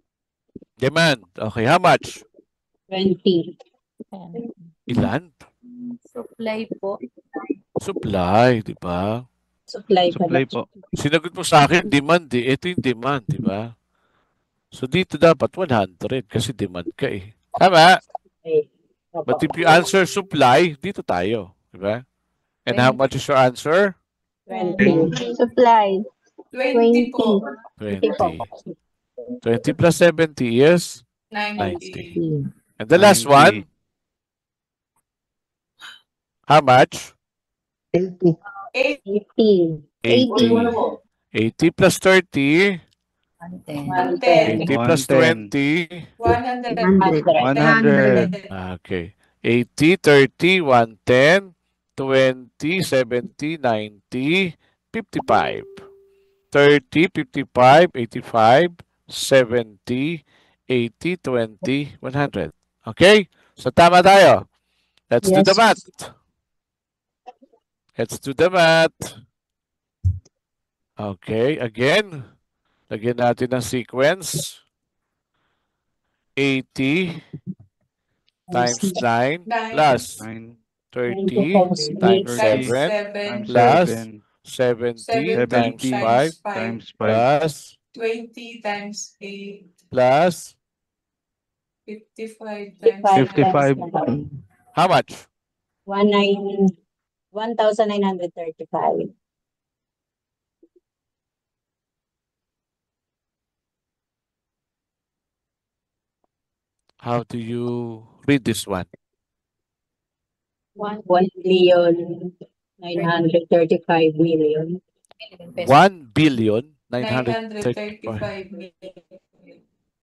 Okay. How much? 20. Ilan? Supply po. Supply, di ba? Supply po. Sinagot mo sa akin, demand eh. Ito yung demand, di ba? So, dito dapat 100 kasi demand ka eh. Tama? But if you answer supply, dito tayo. Di ba? And how much is your answer? 20. Supply. 20 po. 20. 20 plus 70 is 90. And the last 90. one, how much? 80. 80. 80. 80 plus 30, 110. 80 plus 110. 20. 100. Okay. 80, 30, 110, 20, 70, 90, 55. 30, 55, 85, 70, 80, 20, 100. Okay? So tama tayo. Let's do the math. Let's do the math. Okay, again. Lagyan natin ng sequence. 80 times 9 plus 9 30 times 7 times plus 7 70 times 5 times 5 plus 20 times 8. plus 55 times 55. how much? 1,935. How do you read this one? 1,935,000,000. 1 billion 935 935 million.